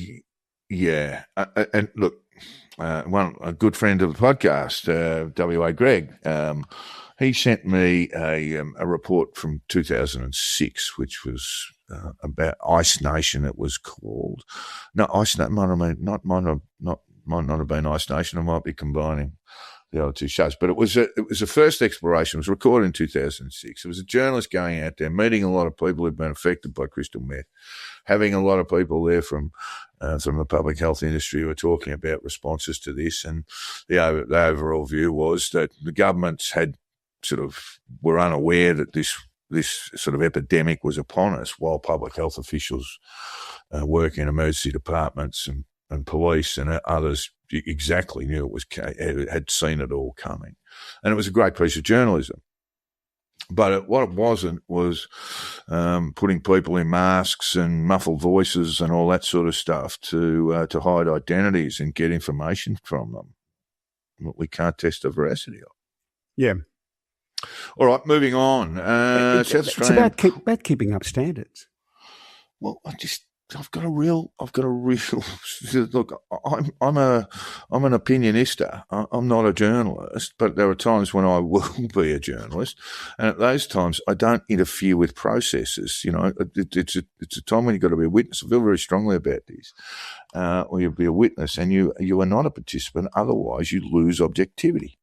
Yeah. And look, a good friend of the podcast, W.A. Gregg, he sent me a report from 2006, which was about Ice Nation, it was called. No, Ice Nation, might not have been Ice Nation. I might be combining the other two shows, but it was a first exploration. It was recorded in 2006. It was a journalist going out there, meeting a lot of people who'd been affected by crystal meth, having a lot of people there from the public health industry who were talking about responses to this. And the overall view was that the governments were unaware that this sort of epidemic was upon us, while public health officials work in emergency departments and police and others exactly knew had seen it all coming. And it was a great piece of journalism. But what it wasn't was putting people in masks and muffled voices and all that sort of stuff to hide identities and get information from them. We can't test the veracity of. Yeah. All right, moving on. It's about keeping up standards. Well, I've got a real look. I'm an opinionista. I'm not a journalist, but there are times when I will be a journalist, and at those times I don't interfere with processes. It's a time when you've got to be a witness. I feel very strongly about this. Or you'll be a witness, and you are not a participant. Otherwise, you lose objectivity.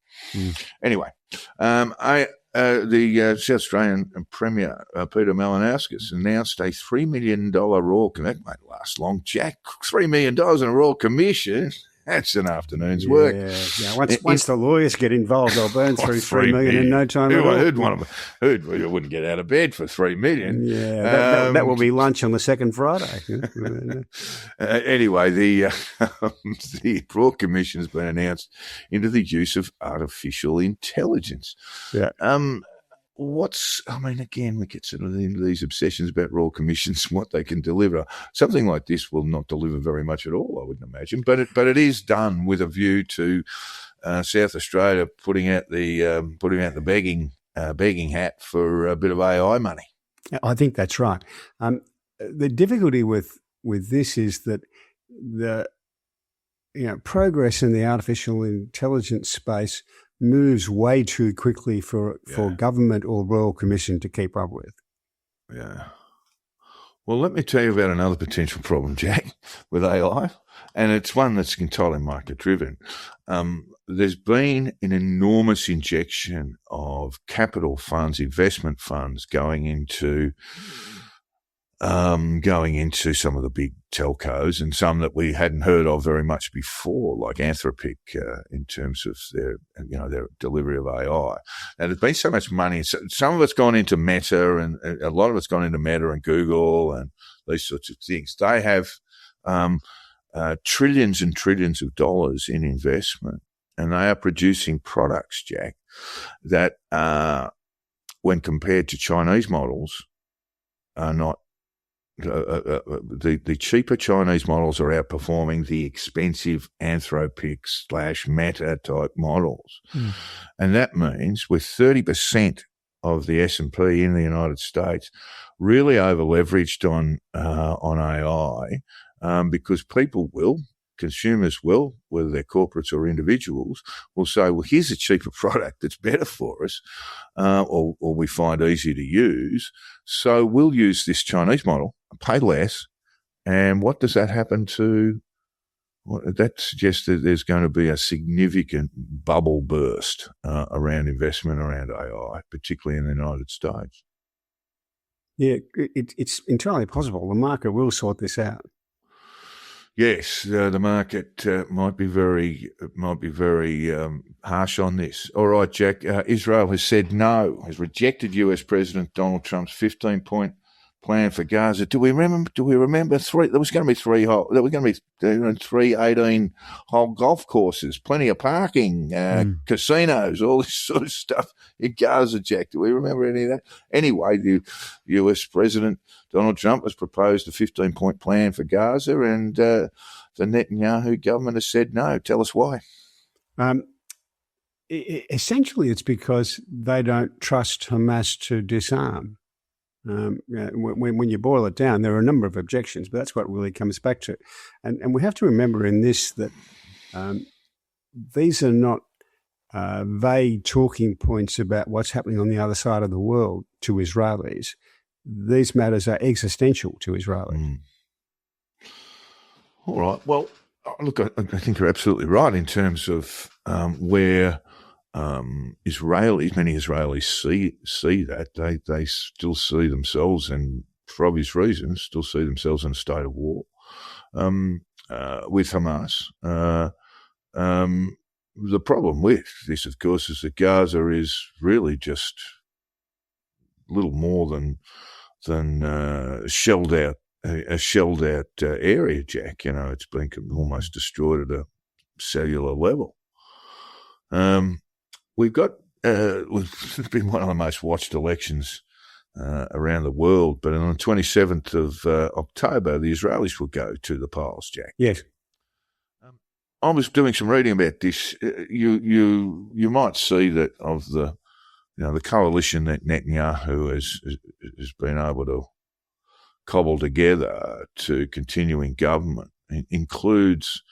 Anyway, the South Australian Premier, Peter Malinauskas, announced a $3 million Royal Commission. That won't last long, Jack. $3 million in a Royal Commission. That's an afternoon's work. Yeah. Once the lawyers get involved, they'll burn through $3 million in no time at all. Who wouldn't get out of bed for $3 million? Yeah, that will be lunch on the second Friday. Anyway, the Royal Commission has been announced into the use of artificial intelligence. Yeah. Again, we get sort of into these obsessions about Royal Commissions and what they can deliver. Something like this will not deliver very much at all, I wouldn't imagine. But it is done with a view to South Australia putting out the begging hat for a bit of AI money. I think that's right. The difficulty with this is that the progress in the artificial intelligence space moves way too quickly for government or Royal Commission to keep up with. Yeah. Well, let me tell you about another potential problem, Jack, with AI. and it's one that's entirely market-driven. There's been an enormous injection of capital funds, investment funds, going into some of the big telcos, and some that we hadn't heard of very much before, like Anthropic, in terms of their delivery of AI. And there's been so much money. Some of it's gone into Meta, and a lot of it's gone into Meta and Google and these sorts of things. They have trillions and trillions of dollars in investment, and they are producing products, Jack, that when compared to Chinese models are not. The cheaper Chinese models are outperforming the expensive Anthropic / Meta type models. And that means with 30% of the S&P in the United States really over leveraged on AI, because consumers will, whether they're corporates or individuals, will say, well, here's a cheaper product that's better for us, or we find easy to use. So we'll use this Chinese model, pay less. And what does that happen to? That suggests that there's going to be a significant bubble burst around investment around AI, particularly in the United States. Yeah, it's entirely possible. The market will sort this out. Yes, the market might be very harsh on this. All right, Jack. Israel has said no, has rejected US President Donald Trump's 15-point plan for Gaza. Do we remember three? There was going to be three 18-hole golf courses, plenty of parking, casinos, all this sort of stuff in Gaza, Jack. Do we remember any of that? Anyway, the US President Donald Trump has proposed a 15-point plan for Gaza, and the Netanyahu government has said no. Tell us why. Essentially, it's because they don't trust Hamas to disarm. When you boil it down, there are a number of objections, but that's what it really comes back to. And we have to remember in this that these are not vague talking points about what's happening on the other side of the world to Israelis. These matters are existential to Israelis. All right. Well, look, I think you're absolutely right in terms of where many Israelis see that. They still see themselves, and for obvious reasons, still see themselves in a state of war with Hamas. The problem with this, of course, is that Gaza is really just little more than a shelled out area, Jack. It's been almost destroyed at a cellular level. We've been one of the most watched elections around the world, but on the 27th of October, the Israelis will go to the polls, Jack. Yes. I was doing some reading about this. You might see that of the coalition that Netanyahu has been able to cobble together to continue in government includes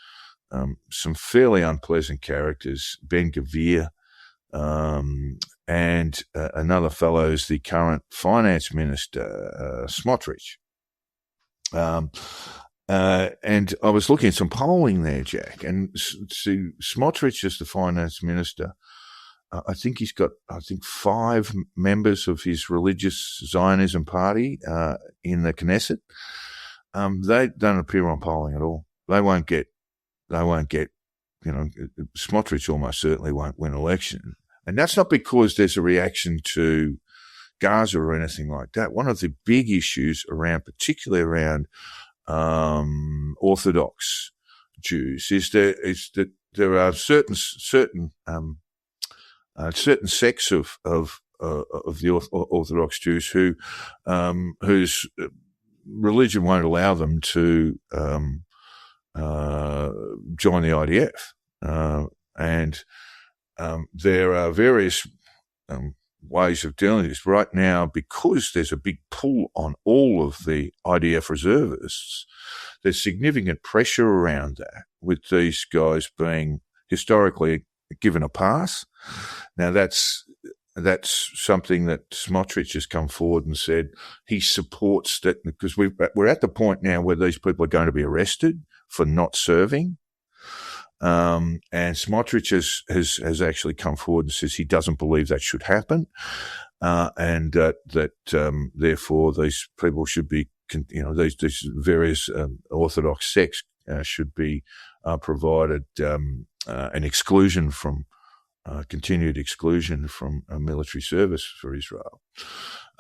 some fairly unpleasant characters. Ben-Gvir, and another fellow is the current finance minister, Smotrich. And I was looking at some polling there, Jack, and Smotrich is the finance minister. I think he's got 5 members of his religious Zionism party in the Knesset. They don't appear on polling at all. They won't get. Smotrich almost certainly won't win election. And that's not because there's a reaction to Gaza or anything like that. One of the big issues particularly around Orthodox Jews is that there are certain sects of the Orthodox Jews whose religion won't allow them to join the IDF, and there are various ways of dealing with this right now. Because there's a big pull on all of the IDF reservists, there's significant pressure around that, with these guys being historically given a pass. Now that's that's something that Smotrich has come forward and said he supports that, because we're at the point now where these people are going to be arrested for not serving. And Smotrich has actually come forward and says he doesn't believe that should happen, and that therefore these people should be, these various Orthodox sects should be provided an exclusion from. Continued exclusion from military service for Israel,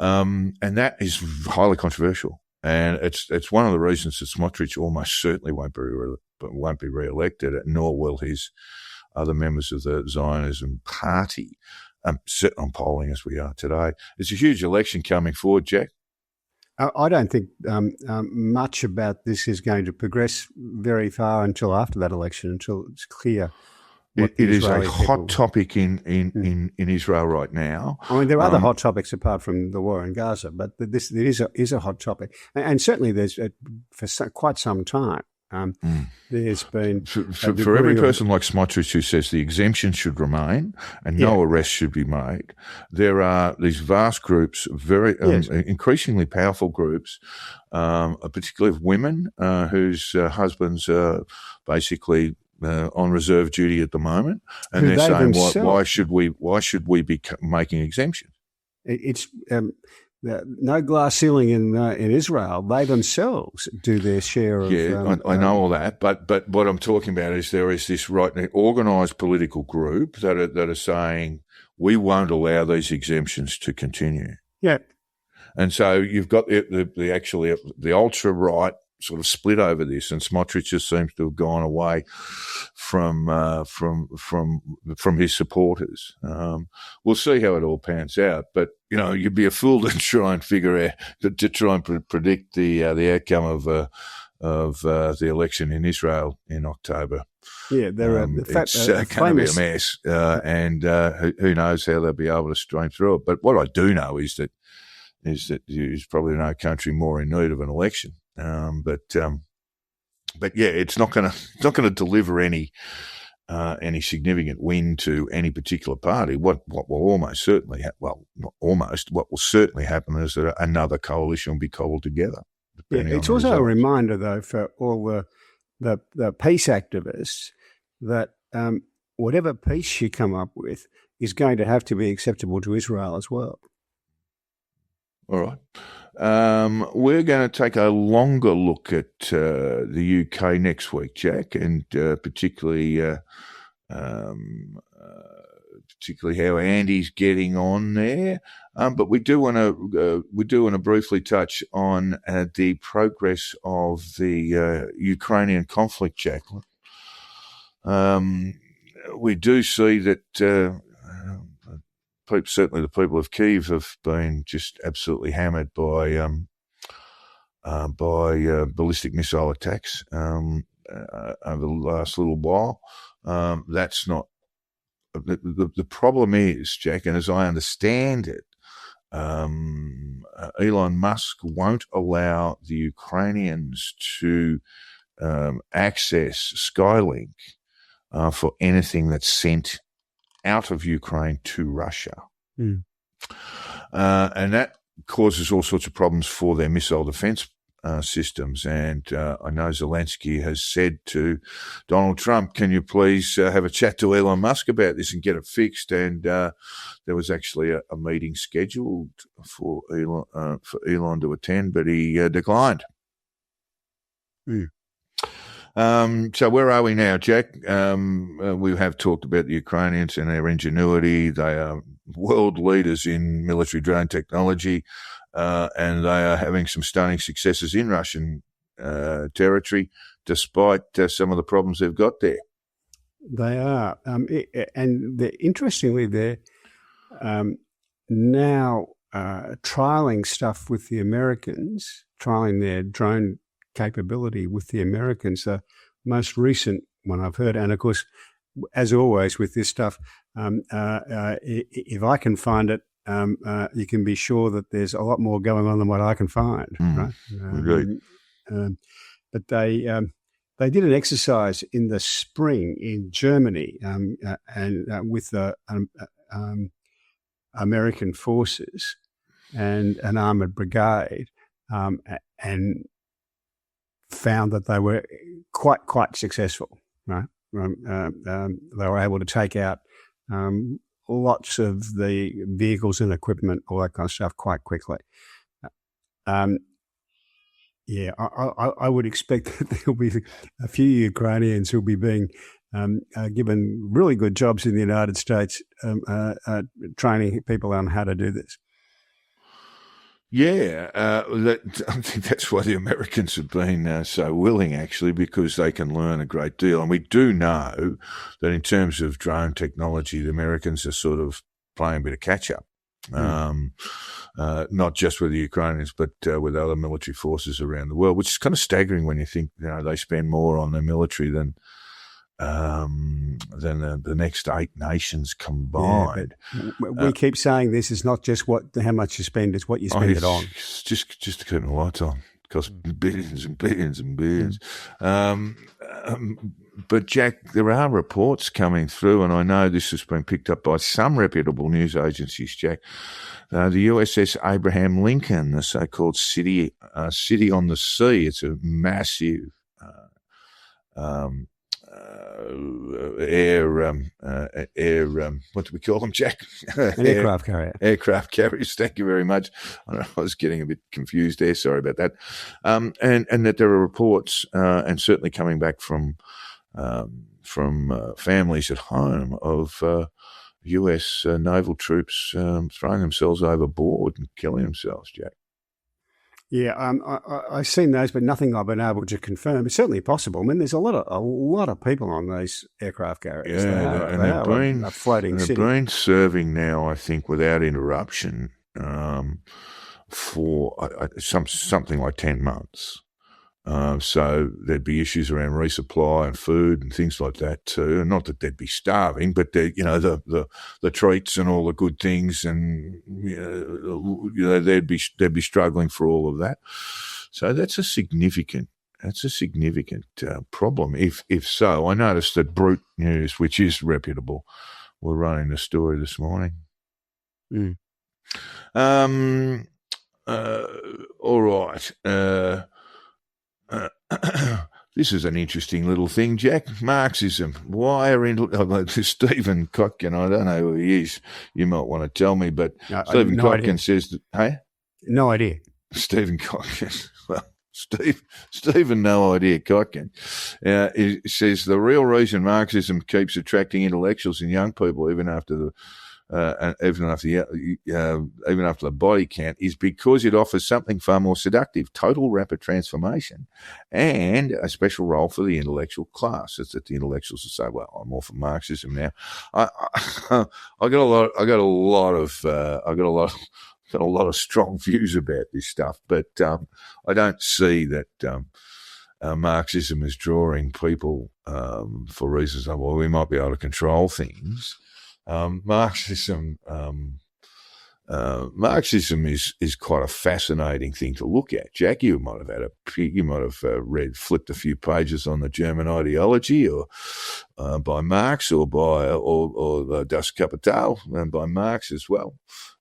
and that is highly controversial. And it's one of the reasons that Smotrich almost certainly won't be re-elected, nor will his other members of the Zionism party. Sit on polling as we are today. It's a huge election coming forward, Jack. I don't think much about this is going to progress very far until after that election, until it's clear. It is a hot topic in Israel right now. I mean, there are other hot topics apart from the war in Gaza, but this is a hot topic, and certainly there's for quite some time. There's been for every person like Smotrich who says the exemption should remain and no arrest should be made. There are these vast groups, very increasingly powerful groups, particularly of women whose husbands are basically on reserve duty at the moment, and they're saying, why should we be making exemptions? It's no glass ceiling in Israel. They themselves do their share of. Yeah, I know all that, but what I'm talking about is there is this organised political group that are saying we won't allow these exemptions to continue. Yeah, and so you've got the ultra right sort of split over this, and Smotrich just seems to have gone away from his supporters. We'll see how it all pans out, but you'd be a fool to try and figure out to try and predict the outcome of the election in Israel in October. Yeah, it's going to be a mess, and who knows how they'll be able to strain through it. But what I do know is that there's probably no country more in need of an election. But yeah, it's not going to deliver any significant win to any particular party. What will almost certainly what will certainly happen is that another coalition will be cobbled together. Yeah, it's also a reminder, though, for all the peace activists that whatever peace you come up with is going to have to be acceptable to Israel as well. All right. We're going to take a longer look at the UK next week, Jack, and particularly how Andy's getting on there. But we do want to briefly touch on the progress of the Ukrainian conflict, Jack. We do see that. Certainly the people of Kyiv have been just absolutely hammered by ballistic missile attacks over the last little while. That's not the problem is, Jack, and as I understand it, Elon Musk won't allow the Ukrainians to access Skylink for anything that's sent out of Ukraine to Russia. And that causes all sorts of problems for their missile defense systems. And I know Zelensky has said to Donald Trump, can you please have a chat to Elon Musk about this and get it fixed? And there was actually a meeting scheduled for Elon to attend, but he declined. So where are we now, Jack? We have talked about the Ukrainians and their ingenuity. They are world leaders in military drone technology, and they are having some stunning successes in Russian territory, despite some of the problems they've got there. They are. And interestingly, they're now trialling stuff with the Americans, trialling their drone capability with the Americans. The most recent one I've heard, and of course, as always with this stuff, if I can find it, you can be sure that there's a lot more going on than what I can find. Right? Agreed. But they did an exercise in the spring in Germany, and with American forces and an armoured brigade, and found that they were quite successful. Right, they were able to take out lots of the vehicles and equipment, all that kind of stuff, quite quickly. I would expect that there'll be a few Ukrainians who'll be being given really good jobs in the United States, training people on how to do this. Yeah, I think that's why the Americans have been so willing, actually, because they can learn a great deal. And we do know that in terms of drone technology, the Americans are sort of playing a bit of catch-up, not just with the Ukrainians, but with other military forces around the world, which is kind of staggering when you think they spend more on their military than the next 8 nations combined. Yeah, we keep saying this is not just how much you spend; it's what you spend it on. Just to keep the lights on. It costs billions and billions and billions. But Jack, there are reports coming through, and I know this has been picked up by some reputable news agencies, Jack. The USS Abraham Lincoln, the so-called city on the sea, it's a massive what do we call them, Jack? An aircraft carrier. Aircraft carriers. Thank you very much. I was getting a bit confused there. Sorry about that. And that there are reports, and certainly coming back from families at home of US naval troops throwing themselves overboard and killing themselves, Jack. Yeah, I've seen those, but nothing I've been able to confirm. It's certainly possible. I mean, there's a lot of people on these aircraft carriers. Yeah, they've been serving now, I think, without interruption for something like 10 months. So there'd be issues around resupply and food and things like that too. And not that they'd be starving, but the treats and all the good things, and they'd be struggling for all of that. So that's a significant problem. If so, I noticed that Brute News, which is reputable, were running the story this morning. All right. This is an interesting little thing, Jack. Marxism. Why are Stephen Kotkin? I don't know who he is. You might want to tell me, but Stephen Kotkin says that. Hey, no idea. Stephen Kotkin. Well, Stephen, no idea. Kotkin. He says the real reason Marxism keeps attracting intellectuals and young people, even after the body count, is because it offers something far more seductive: total rapid transformation, and a special role for the intellectual class. It's that the intellectuals will say, "Well, I'm all for Marxism now." I got a lot of strong views about this stuff, but I don't see that Marxism is drawing people for reasons of, well, we might be able to control things. Marxism is quite a fascinating thing to look at. Jack, you might have flipped a few pages on the German ideology, or by Marx, or Das Kapital, and by Marx as well.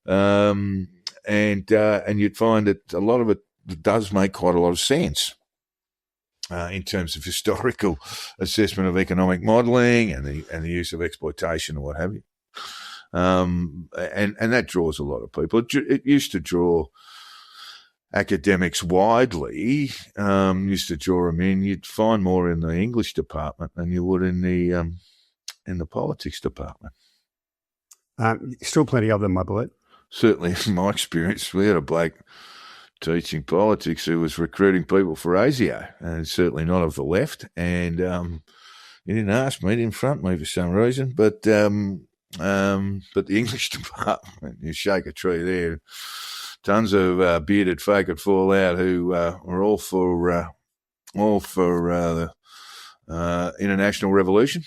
And you'd find that a lot of it does make quite a lot of sense. In terms of historical assessment of economic modelling and the use of exploitation or what have you. And that draws a lot of people. It used to draw academics widely, used to draw them in. You'd find more in the English department than you would in the politics department. Still plenty of them, I believe. Certainly, in my experience, we had a bloke teaching politics who was recruiting people for ASIO, and certainly not of the left. And he didn't ask me, he didn't front me for some reason. But the English department, you shake a tree there. Tons of bearded folk would fall out who were all for the international revolution.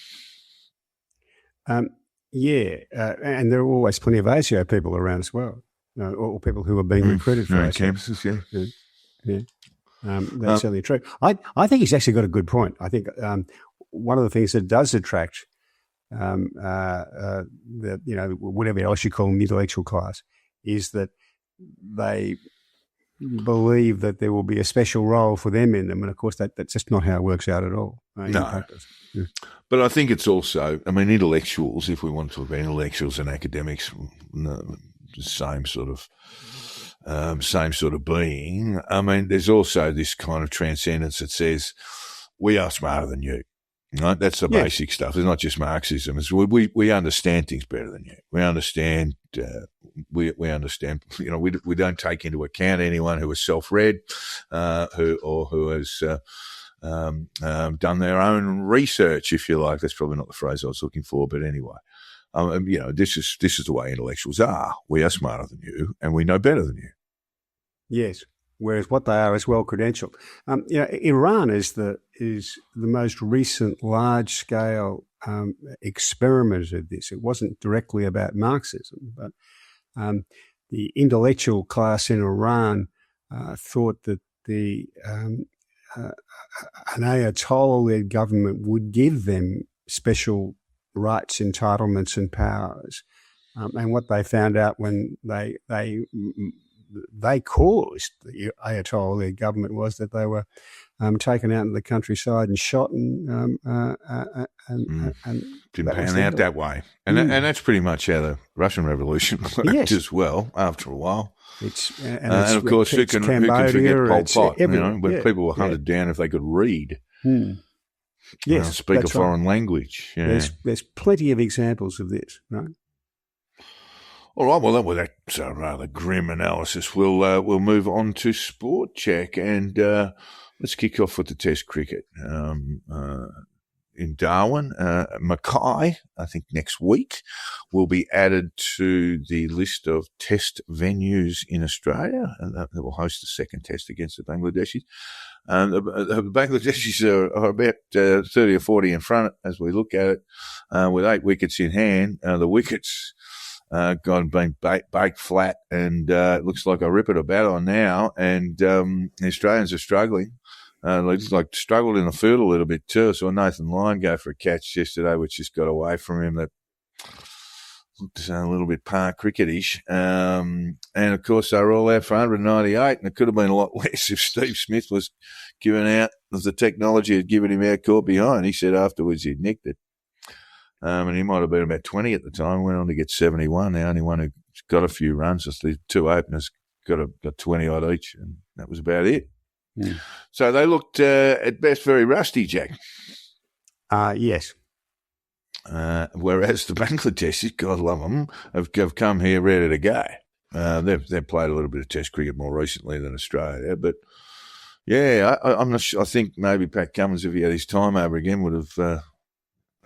And there are always plenty of ASIO people around as well. Or people who are being recruited for campuses, yeah. That's certainly true. I think he's actually got a good point. I think one of the things that does attract whatever else you call them, the intellectual class, is that they believe that there will be a special role for them in them, and of course that's just not how it works out at all. In practice. Yeah. But I think it's also, intellectuals, if we want to talk about intellectuals and academics, same sort of being. There's also this kind of transcendence that says we are smarter than you. Right? That's the basic stuff. It's not just Marxism. It's we understand things better than you. We understand. We understand. We don't take into account anyone who is self-read, who has done their own research, if you like. That's probably not the phrase I was looking for, but anyway. This is the way intellectuals are. We are smarter than you, and we know better than you. Yes. Whereas what they are is well credentialed. Iran is the most recent large scale experiment of this. It wasn't directly about Marxism, but the intellectual class in Iran thought that an Ayatollah-led government would give them special rights, entitlements, and powers. And what they found out when they caused the Ayatollah government was that they were taken out in the countryside and shot and didn't pan out that way. And that's pretty much how the Russian Revolution worked as well. After a while, and of course, who can forget Pol Pot? When people were hunted down if they could read, speak a foreign language. Yeah. There's plenty of examples of this, right? All right, well, that's a rather grim analysis. We'll move on to Sport Check, and let's kick off with the Test cricket in Darwin. Mackay, I think next week, will be added to the list of Test venues in Australia, and they will host the second Test against the Bangladeshis. The Bangladeshis are about 30 or 40 in front as we look at it, with 8 wickets in hand. The wickets been baked flat, and it looks like a ripper to bat on now. And the Australians are struggling. They just struggled in the field a little bit too. So Nathan Lyon go for a catch yesterday, which just got away from him. That looked a little bit par cricketish. And of course they were all out for 198, and it could have been a lot less if Steve Smith was given out, if the technology had given him out caught behind. He said afterwards he'd nicked it. And he might have been about 20 at the time, went on to get 71. The only one who got a few runs was the 2 openers, got 20-odd each, and that was about it. Mm. So they looked, at best, very rusty, Jack. Yes. Whereas the Bangladeshis, God love them, have come here ready to go. They've played a little bit of Test cricket more recently than Australia, but yeah, I'm not sure. I think maybe Pat Cummins, if he had his time over again, would have...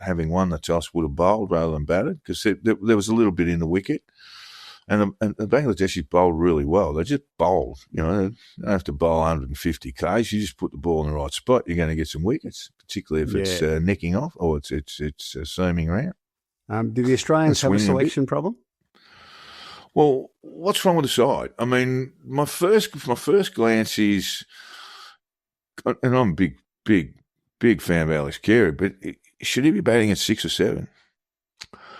having won the toss, would have bowled rather than batted, because there was a little bit in the wicket. And the Bangladeshis bowled really well. They just bowled. They don't have to bowl 150 Ks. You just put the ball in the right spot, you're going to get some wickets, particularly if it's nicking off or it's seaming around. Do the Australians have a selection problem? Well, what's wrong with the side? My first glance is, and I'm a big fan of Alex Carey, but should he be batting at 6 or 7?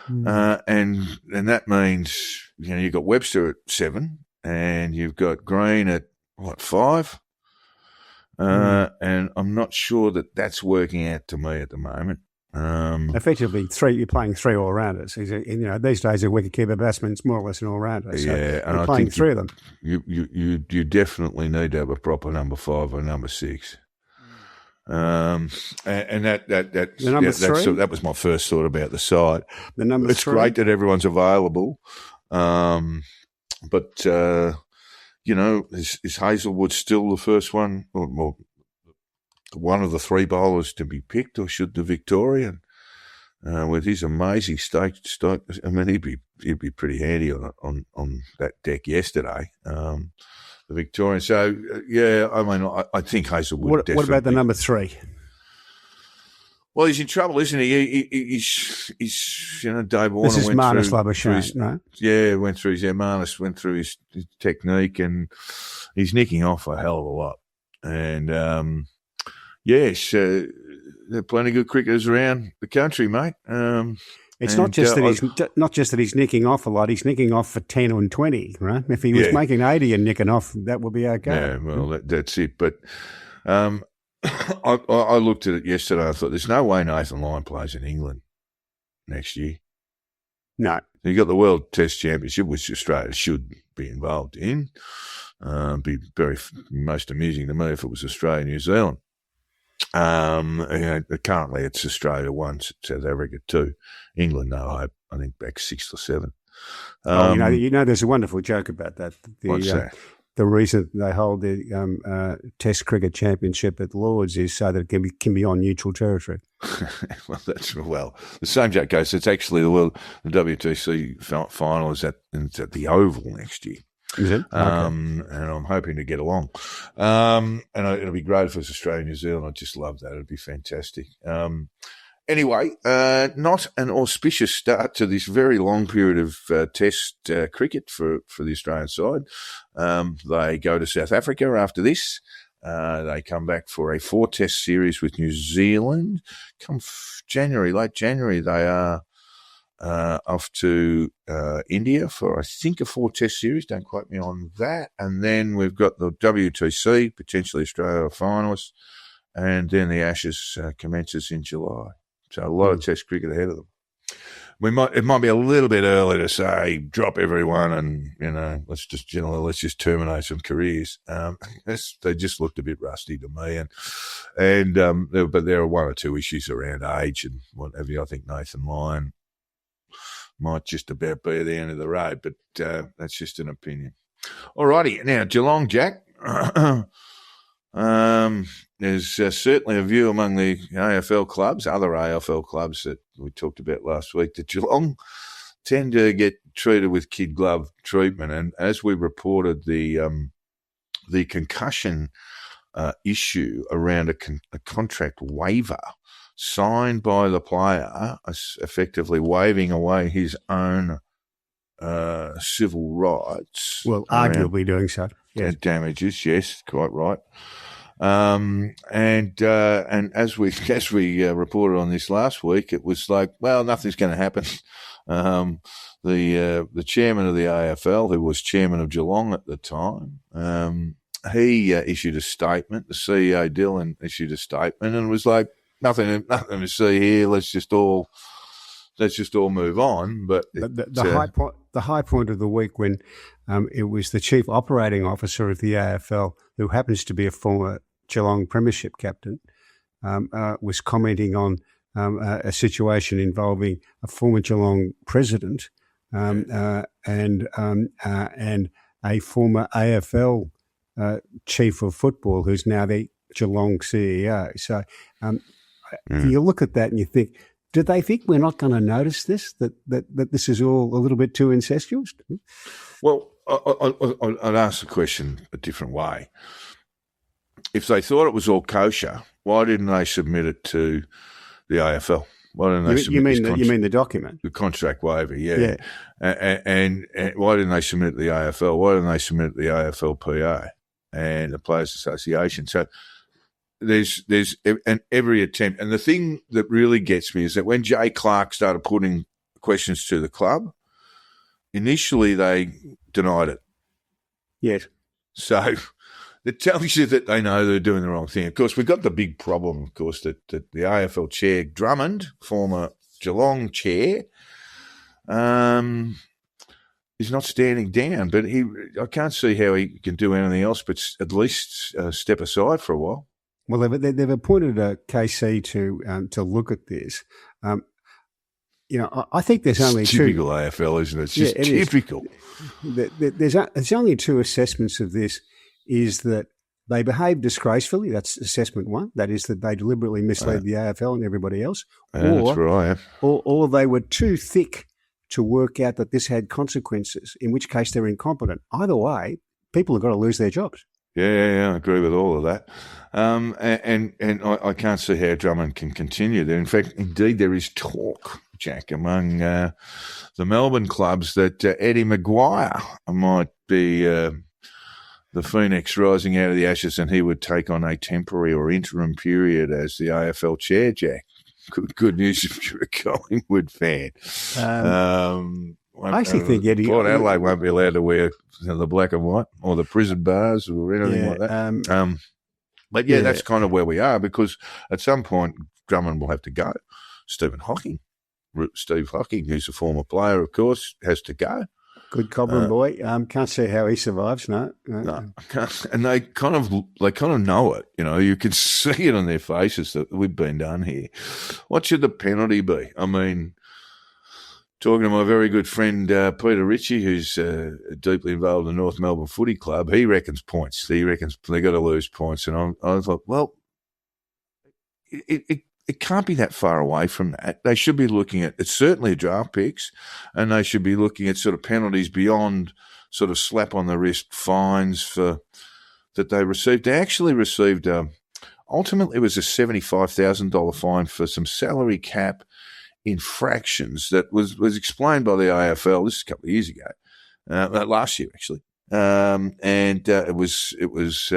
And that means, you've got Webster at 7 and you've got Green at, 5? And I'm not sure that that's working out to me at the moment. Effectively, you're playing 3 all-rounders. These days a wicket-keeper batsman's more or less an all-rounder. So and you're playing 3 of them. You definitely need to have a proper number 5 or number 6. And that was my first thought about the side. The number it's 3. Great that everyone's available, but is Hazelwood still the first one, or one of the 3 bowlers to be picked, or should the Victorian, with his amazing stake, he'd be pretty handy on that deck yesterday. The Victorian. So, I think Hazelwood definitely. What about the number 3? Well, he's in trouble, isn't he? He's Dave Warner. This is Marnus Labuschagne, right? Yeah, Marnus went through his technique, and he's nicking off a hell of a lot. And, yes, there are plenty of good cricketers around the country, mate. It's not just that he's nicking off a lot. He's nicking off for 10 and 20, right? If he was making 80 and nicking off, that would be okay. Yeah, well, that's it. But I looked at it yesterday. I thought, there's no way Nathan Lyon plays in England next year. No. You got the World Test Championship, which Australia should be involved in. Be most amusing to me if it was Australia and New Zealand. Currently it's Australia 1, South Africa 2, England no hope. I think back 6 or 7. There's a wonderful joke about that. What's that? The reason they hold the Test Cricket Championship at Lords is so that it can be on neutral territory. the same joke goes. It's actually the WTC final is at the Oval next year. Is it? And I'm hoping to get along. And it'll be great if it's Australia and New Zealand. I just love that. It'd be fantastic. Anyway, not an auspicious start to this very long period of Test cricket for the Australian side. They go to South Africa after this. They come back for a 4-test series with New Zealand. Come late January, they are off to India for, I think, a 4-test series. Don't quote me on that. And then we've got the WTC, potentially Australia finalists, and then the Ashes commences in July. So a lot of Test cricket ahead of them. It might be a little bit early to say drop everyone and let's just terminate some careers. They just looked a bit rusty to me, but there are one or two issues around age and what have you. I think Nathan Lyon might just about be at the end of the road, but that's just an opinion. Alrighty, now Geelong, Jack. There's certainly a view among the AFL clubs, other AFL clubs that we talked about last week, that Geelong tend to get treated with kid glove treatment. And as we reported, the concussion issue around a contract waiver signed by the player, effectively waiving away his own civil rights. Well, arguably doing so. Yes. Damages, yes, quite right. And as we reported on this last week, it was like, well, nothing's going to happen. The chairman of the AFL, who was chairman of Geelong at the time, he issued a statement. The CEO Dylan issued a statement and was like, nothing to see here. Let's just all move on. But the high point of the week when it was the chief operating officer of the AFL, who happens to be a former Geelong Premiership captain, was commenting on a situation involving a former Geelong president and a former AFL chief of football, who's now the Geelong CEO. So you look at that and you think, do they think we're not going to notice this, that this is all a little bit too incestuous? Well, I'd ask the question a different way. If they thought it was all kosher, why didn't they submit it to the AFL? Why didn't they submit you mean the document? The contract waiver, yeah. And why didn't they submit it to the AFL? Why didn't they submit it to the AFLPA and the Players Association? So there's every attempt. And the thing that really gets me is that when Jay Clark started putting questions to the club, initially they denied it. Yes. So it tells you that they know they're doing the wrong thing. Of course, we've got the big problem, of course, that the AFL chair, Drummond, former Geelong chair, is not standing down. But I can't see how he can do anything else but at least step aside for a while. Well, they've appointed a KC to look at this. I think there's only typical AFL, isn't it? It's just typical. There's only two assessments of this. Is that they behaved disgracefully. That's assessment one. That is that they deliberately misled the AFL and everybody else. That's right. Or they were too thick to work out that this had consequences, in which case they're incompetent. Either way, people have got to lose their jobs. Yeah, I agree with all of that. And I can't see how Drummond can continue there. In fact, indeed, there is talk, Jack, among the Melbourne clubs that Eddie Maguire might be the phoenix rising out of the ashes, and he would take on a temporary or interim period as the AFL chair, Jack. Good news if you're a Collingwood fan. I actually think Eddie... Port Adelaide won't be allowed to wear the black and white or the prison bars or anything like that. But that's kind of where we are, because at some point Drummond will have to go. Steve Hocking, who's a former player, of course, has to go. Good Cobram boy. Can't see how he survives. No. And they kind of know it. You know, you can see it on their faces that we've been done here. What should the penalty be? I mean, talking to my very good friend Peter Ritchie, who's deeply involved in the North Melbourne Footy Club, he reckons points. He reckons they got to lose points, and I thought, well, it can't be that far away from that. They should be looking at, it's certainly draft picks, and they should be looking at sort of penalties beyond sort of slap on the wrist fines that they received. They actually received, ultimately it was a $75,000 fine for some salary cap infractions that was explained by the AFL. This is a couple of years ago, last year actually, it was.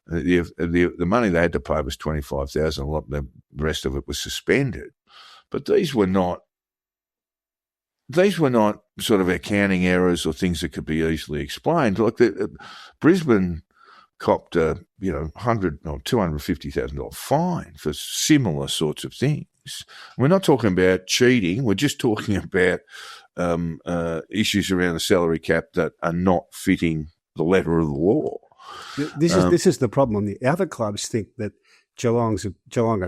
The money they had to pay was $25,000. The rest of it was suspended, but these were not sort of accounting errors or things that could be easily explained. Like Brisbane copped a $100,000 or $250,000 fine for similar sorts of things. We're not talking about cheating. We're just talking about issues around the salary cap that are not fitting the letter of the law. This is the problem. The other clubs think that Geelong are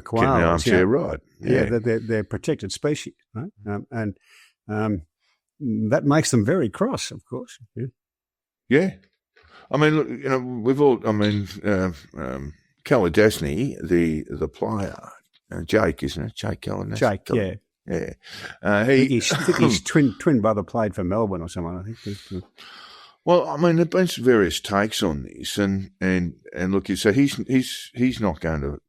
koalas. Right. That they're protected species, right? And that makes them very cross, of course. Yeah. I mean, look, we've all. I mean, Calidasny, the player, Jake, isn't it? Jake Calidasny. Jake, yeah. I think his twin brother played for Melbourne or someone. I think. Well, I mean, there've been various takes on this, and look, so he's not going to.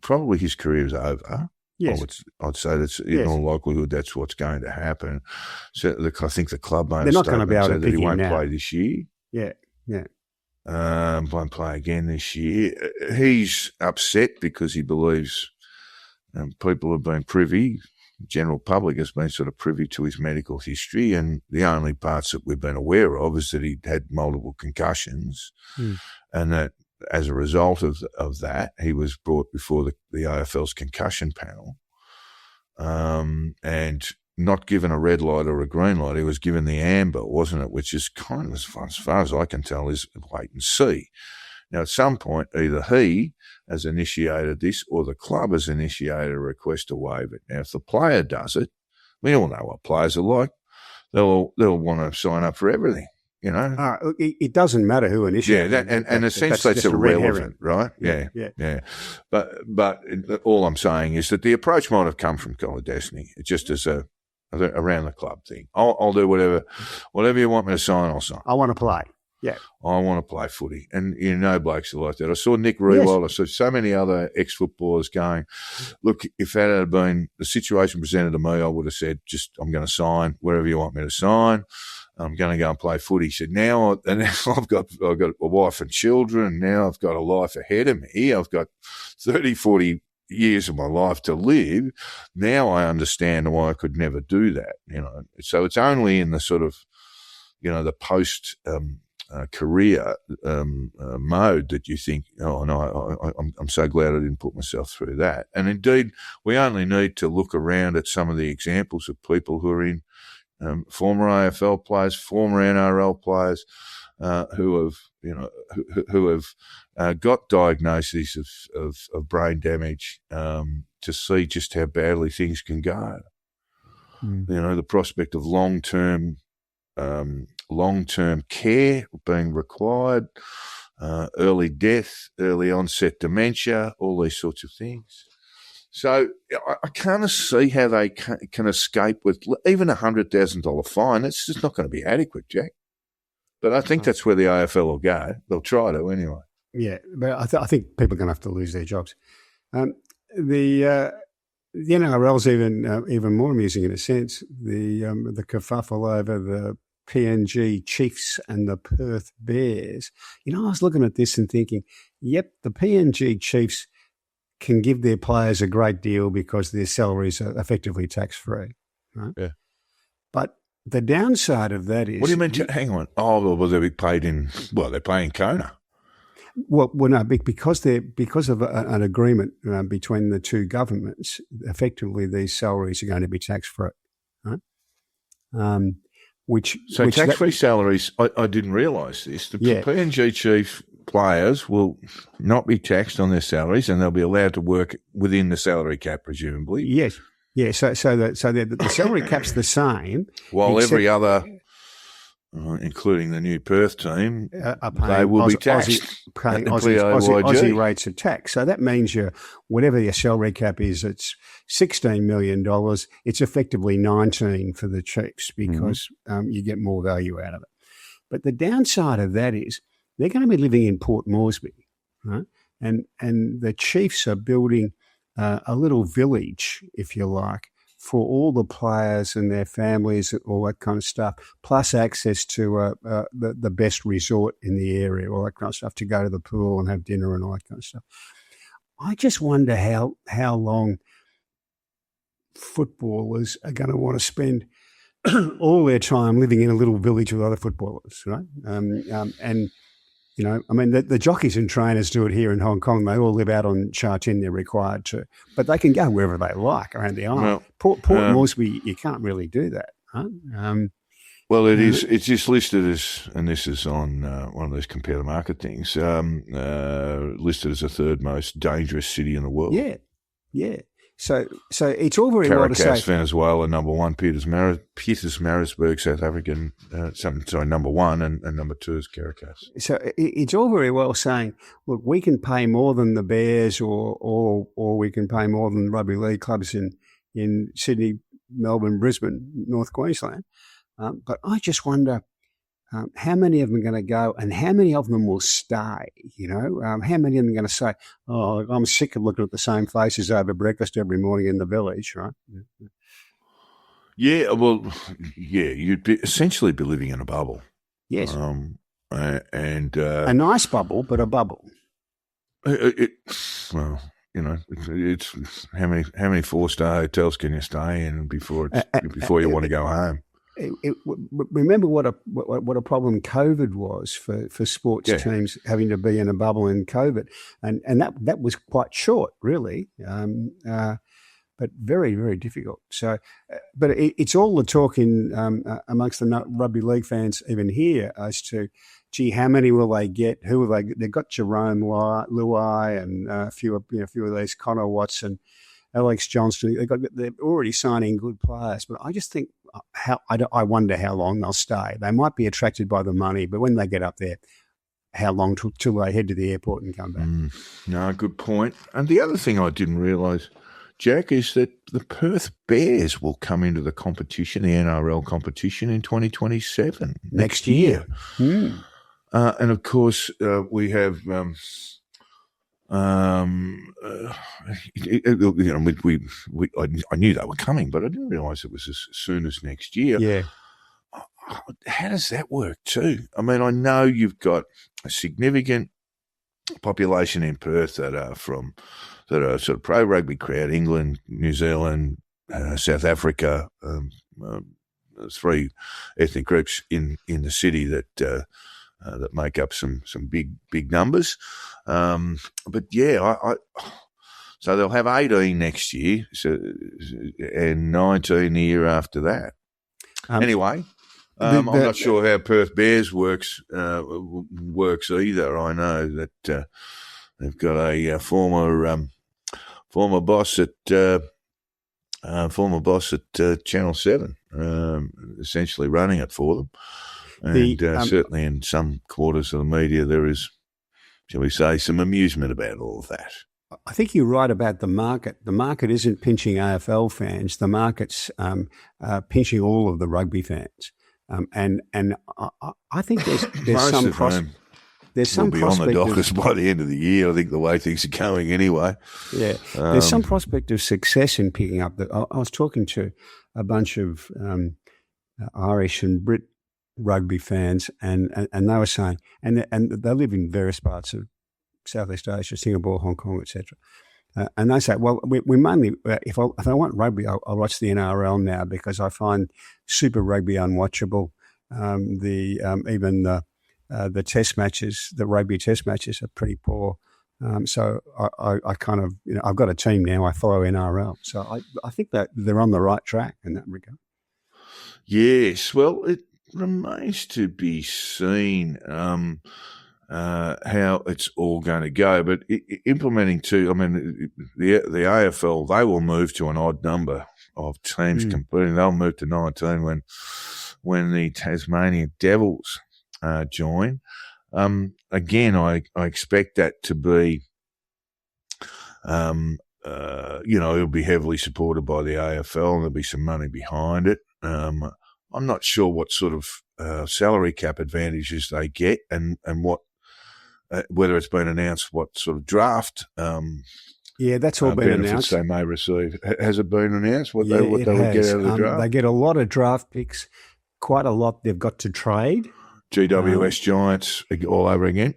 Probably his career is over. Yes, I'd say that's in all likelihood that's what's going to happen. So I think the club made they're not going to be able to that pick he won't him now. play this year. Yeah. Won't play again this year. He's upset because he believes people have been privy. General public has been sort of privy to his medical history, and the only parts that we've been aware of is that he'd had multiple concussions, and that as a result of that, he was brought before the AFL's concussion panel, and not given a red light or a green light. He was given the amber, wasn't it? Which is kind of, as far as I can tell, is wait and see. Now, at some point, either he has initiated this or the club has initiated a request to waive it. Now, if the player does it, we all know what players are like. They'll want to sign up for everything, It doesn't matter who initiated it. Yeah, and essentially that's irrelevant, right? Yeah. But all I'm saying is that the approach might have come from Calidasny, just as a around the club thing. I'll do whatever you want me to sign, I'll sign. I want to play. Yeah. I want to play footy. And blokes are like that. I saw Nick Rewald. I saw so many other ex-footballers going, look, if that had been the situation presented to me, I would have said, I'm going to sign wherever you want me to sign. I'm going to go and play footy. He said, now I've got a wife and children, and now I've got a life ahead of me. I've got 30, 40 years of my life to live. Now I understand why I could never do that, So it's only in the sort of, the post career mode that you think, oh no, I'm so glad I didn't put myself through that. And indeed, we only need to look around at some of the examples of people who are in former AFL players, former NRL players who have got diagnoses of brain damage to see just how badly things can go. The prospect of long-term care being required, early death, early onset dementia, all these sorts of things. So I can't see how they can escape with even a $100,000 fine. It's just not going to be adequate, Jack. But I think that's where the AFL will go. They'll try to anyway. Yeah, but I think people are going to have to lose their jobs. The NRL's even more amusing in a sense. The kerfuffle over the PNG Chiefs and the Perth Bears. I was looking at this and thinking, yep, the PNG Chiefs can give their players a great deal because their salaries are effectively tax-free. Right? Yeah. But the downside of that is... What do you mean? Hang on. Oh, well, they're paid in... Well, they're paying Kona. Well, no, because of an agreement between the two governments, effectively these salaries are going to be tax-free. Right? Tax-free salaries, I didn't realise this. The PNG Chief players will not be taxed on their salaries, and they'll be allowed to work within the salary cap, presumably. Yes, yeah. So the salary cap's the same, while every other, including the new Perth team, they will be taxed. Paying Aussie rates of tax. So that means whatever your salary cap is, it's $16 million. It's effectively 19 for the Chiefs because you get more value out of it. But the downside of that is they're going to be living in Port Moresby, right? And the Chiefs are building a little village, if you like, for all the players and their families, all that kind of stuff, plus access to the best resort in the area, all that kind of stuff, to go to the pool and have dinner and all that kind of stuff. I just wonder how long footballers are going to want to spend all their time living in a little village with other footballers, right? The jockeys and trainers do it here in Hong Kong. They all live out on Sha Tin. They're required to, but they can go wherever they like around the island. Well, Port Moresby, you can't really do that. Huh? Well, it's just listed as, and this is on one of those compare the market things, listed as the third most dangerous city in the world. Yeah. So it's all very well to say. Caracas, Venezuela, number one. Pietermaritzburg, South African. Number one, and number two is Caracas. So it's all very well saying, look, we can pay more than the Bears, or we can pay more than rugby league clubs in Sydney, Melbourne, Brisbane, North Queensland. But I just wonder how many of them are going to go, and how many of them will stay. How many of them are going to say, "Oh, I'm sick of looking at the same faces over breakfast every morning in the village," right? Yeah, well, you'd essentially be living in a bubble. Yes, and a nice bubble, but a bubble. It's how many 4-star hotels can you stay in before you want to go home? Remember what a problem COVID was for sports teams having to be in a bubble in COVID, and that was quite short, really, but very, very difficult. So, but it's all the talk amongst the rugby league fans even here as to, gee, how many will they get? Who will they get? They've got Jerome Luai and a few of these, Connor Watson, Alex Johnston. They're already signing good players, but I just think I wonder how long they'll stay. They might be attracted by the money, but when they get up there, how long till they head to the airport and come back? No, good point. And the other thing I didn't realise, Jack, is that the Perth Bears will come into the competition, the NRL competition, in 2027 next year. And of course, we have. I knew they were coming, but I didn't realise it was as soon as next year. Yeah. How does that work too? I mean, I know you've got a significant population in Perth that are sort of pro rugby crowd, England, New Zealand, South Africa, three ethnic groups in the city that make up some big numbers. But yeah, so they'll have 18 next year, and 19 the year after that. Anyway, I'm not sure how Perth Bears works either. I know that they've got a former boss at Channel 7, essentially running it for them. And certainly in some quarters of the media, there is, shall we say, some amusement about all of that. I think you're right about the market. The market isn't pinching AFL fans. The market's pinching all of the rugby fans. And I think there's some prospect. There's some we'll be on the dockers by the end of the year, I think, the way things are going anyway. Yeah, there's some prospect of success in picking up. I was talking to a bunch of Irish and Brit rugby fans, and they were saying, and they live in various parts of Southeast Asia, Singapore, Hong Kong, etc. And they say, well, we mainly, if I want rugby, I'll watch the NRL now because I find Super Rugby unwatchable. Even the test matches, the rugby test matches are pretty poor. So I kind of, I've got a team now. I follow NRL. So I think that they're on the right track in that regard. Yes. Well, it remains to be seen how it's all going to go. But implementing too, I mean, the AFL, they will move to an odd number of teams competing. They'll move to 19 when the Tasmanian Devils join. Again, I expect that to be, it'll be heavily supported by the AFL and there'll be some money behind it. I'm not sure what sort of salary cap advantages they get and what, whether it's been announced what sort of draft that's all been benefits announced. they may receive. Has it been announced what they would get out of the draft? They get a lot of draft picks, quite a lot they've got to trade. GWS Giants all over again.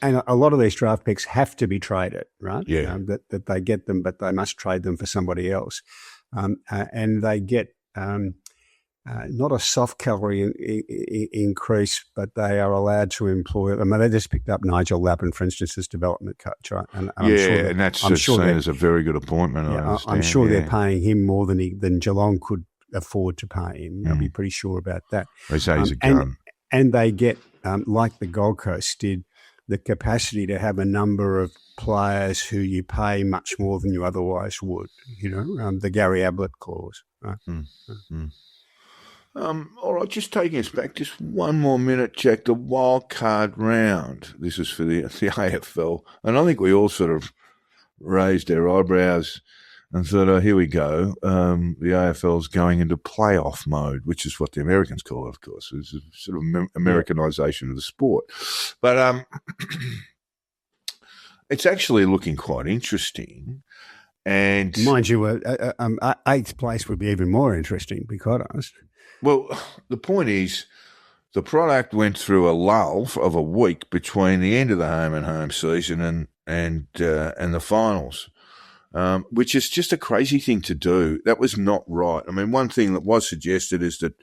And a lot of these draft picks have to be traded, right? Yeah. That they get them, but they must trade them for somebody else. And they get not a soft calorie increase, but they are allowed to employ. I mean, they just picked up Nigel Lappin, for instance, as development coach, right? And that's seen as a very good appointment. I'm sure they're paying him more than Geelong could afford to pay him. I'll be pretty sure about that. They say he's a gun. And they get, like the Gold Coast did, the capacity to have a number of players who you pay much more than you otherwise would, the Gary Ablett clause. Right? All right, just taking us back just one more minute, Jack, the wild card round. This is for the AFL. And I think we all sort of raised our eyebrows and thought, here we go. The AFL's going into playoff mode, which is what the Americans call it, of course. It's a sort of Americanization of the sport. But it's actually looking quite interesting. And mind you, eighth place would be even more interesting, to be quite honest. Well, the point is, the product went through a lull of a week between the end of the home and home season and the finals. Which is just a crazy thing to do. That was not right. I mean, one thing that was suggested is that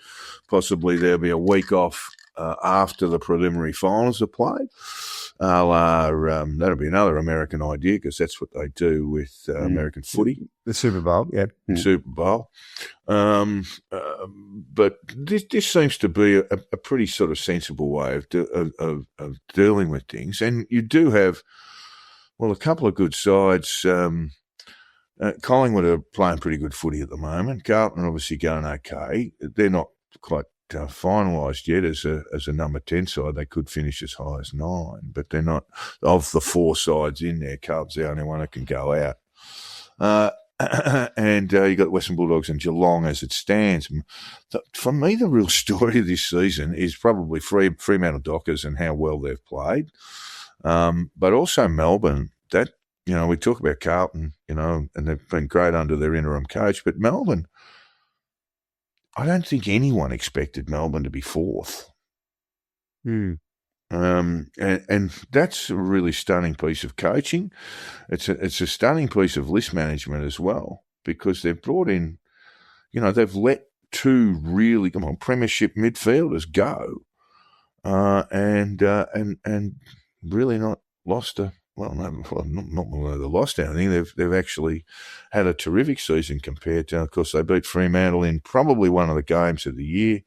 possibly there'll be a week off after the preliminary finals are played. That'll be another American idea because that's what they do with American footy. The Super Bowl, yeah. Super Bowl. But this seems to be a pretty sort of sensible way of dealing with things. And you do have, a couple of good sides. Collingwood are playing pretty good footy at the moment. Carlton are obviously going okay. They're not quite finalised yet as a number 10 side. They could finish as high as 9, but they're not. Of the 4 sides in there, Carlton's the only one that can go out. And you've got Western Bulldogs and Geelong as it stands. For me, the real story of this season is probably Fremantle Dockers and how well they've played, but also Melbourne. We talk about Carlton, and they've been great under their interim coach, but Melbourne, I don't think anyone expected Melbourne to be 4th. And that's a really stunning piece of coaching. It's a stunning piece of list management as well, because they've brought in, they've let 2 really premiership midfielders go, and really not lost a. Well, not they lost anything. They've actually had a terrific season compared to. Of course, they beat Fremantle in probably one of the games of the year.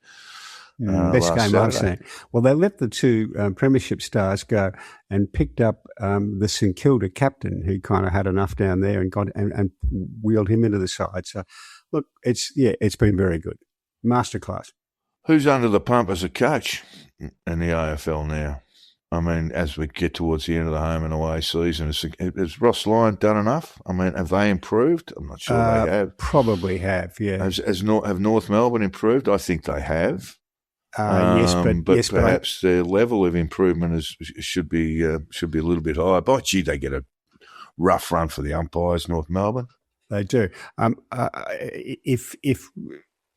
Best game I've seen. Well, they let the 2 premiership stars go and picked up the St Kilda captain, who kind of had enough down there and got and wheeled him into the side. So, look, it's been very good, masterclass. Who's under the pump as a coach in the AFL now? I mean, as we get towards the end of the home and away season, has Ross Lyon done enough? I mean, have they improved? I'm not sure they have. Probably have, yeah. Have North Melbourne improved? I think they have. Yes, but perhaps their level of improvement should be a little bit higher. By gee, they get a rough run for the umpires, North Melbourne. They do. If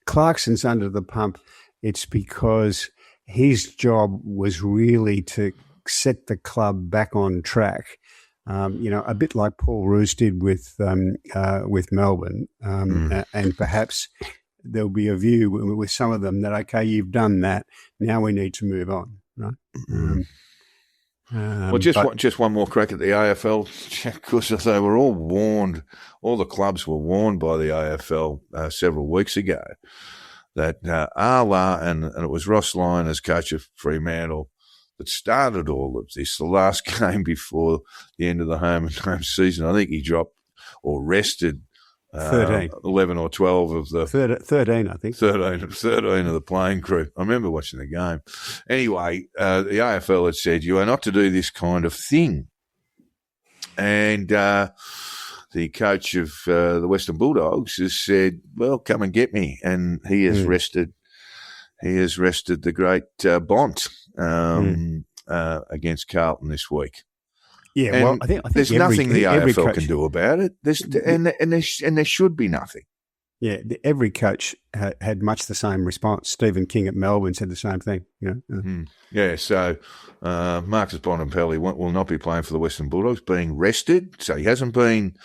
Clarkson's under the pump, it's because his job was really to set the club back on track. A bit like Paul Roos did with Melbourne, and perhaps there'll be a view with some of them that, okay, you've done that, now we need to move on, right? Just one more crack at the AFL, because they were all warned, all the clubs were warned by the AFL several weeks ago that Arla, and it was Ross Lyon as coach of Fremantle that started all of this. The last game before the end of the home and home season, I think he dropped or rested 13. 11 or 12 of the 13, I think. 13 of the playing crew. I remember watching the game. Anyway, the AFL had said, you are not to do this kind of thing. And the coach of the Western Bulldogs has said, well, come and get me. And he has rested the great Bont against Carlton this week. Yeah, and well, I think there's nothing the AFL can do about it. And there should be nothing. Yeah, every coach had much the same response. Stephen King at Melbourne said the same thing. Yeah, so Marcus Bontempelli will not be playing for the Western Bulldogs, being rested. So he hasn't been,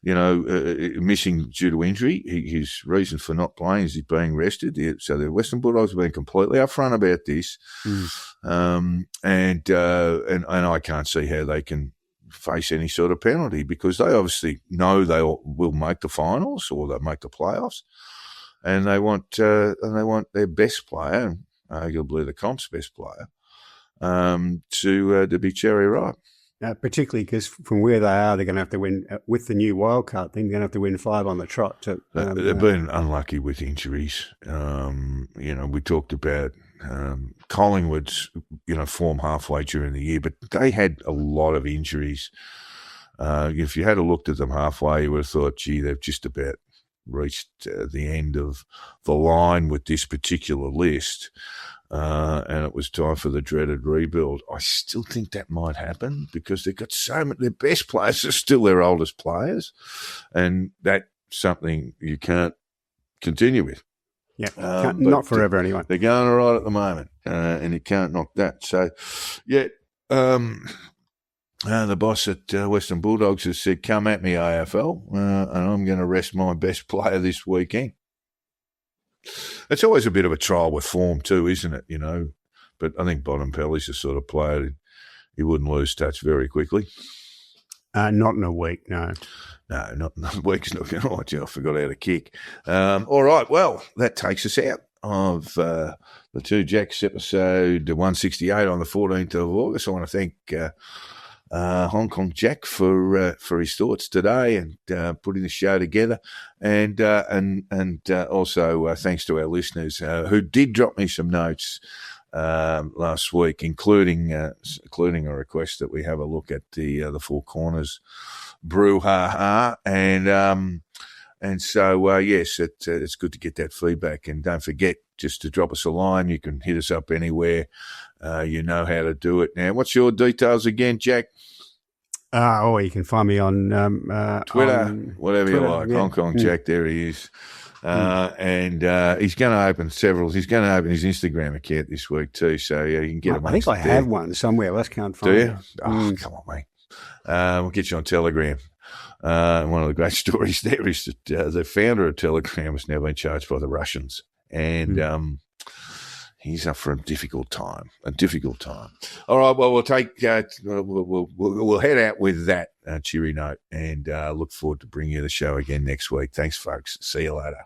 missing due to injury. His reason for not playing is he's being rested. So the Western Bulldogs have been completely upfront about this, and I can't see how they can face any sort of penalty, because they obviously know they will make the finals or they'll make the playoffs, and they want their best player, arguably the comp's best player, to be cherry ripe. Particularly because from where they are, they're going to have to win with the new wildcard thing. They're going to have to win 5 on the trot. They've been unlucky with injuries. We talked about Collingwood's, form halfway during the year, but they had a lot of injuries. If you had looked at them halfway, you would have thought, gee, they've just about reached the end of the line with this particular list. And it was time for the dreaded rebuild. I still think that might happen because they've got so many, their best players are still their oldest players, and that's something you can't continue with. Yeah, not forever anyway. They're going all right at the moment, and you can't knock that. So, yeah, the boss at Western Bulldogs has said, come at me, AFL, and I'm going to rest my best player this weekend. It's always a bit of a trial with form too, isn't it? But I think Bontempelli's the sort of player he wouldn't lose touch very quickly. Not in a week, no. No, not in a week. Oh, gee, I forgot how to kick. All right, well, that takes us out of the Two Jacks episode 168 on the 14th of August. I want to thank Hong Kong Jack for his thoughts today and putting the show together, and also thanks to our listeners who did drop me some notes last week, including a request that we have a look at the Four Corners brouhaha, and so yes, it's good to get that feedback, and don't forget just to drop us a line. You can hit us up anywhere. You know how to do it now. What's your details again, Jack? You can find me on Twitter, whatever you Twitter, like. yeah. Hong Kong Jack, there he is. And he's going to open several. He's going to open his Instagram account this week too, so you can get him. I think I have one somewhere. I just can't find it. Do it. you? Oh, come on, mate. We'll get you on Telegram. One of the great stories there is that the founder of Telegram has now been charged by the Russians, and he's up for a difficult time. All right, well, we'll take we'll head out with that cheery note, and look forward to bringing you the show again next week. Thanks, folks. See you later.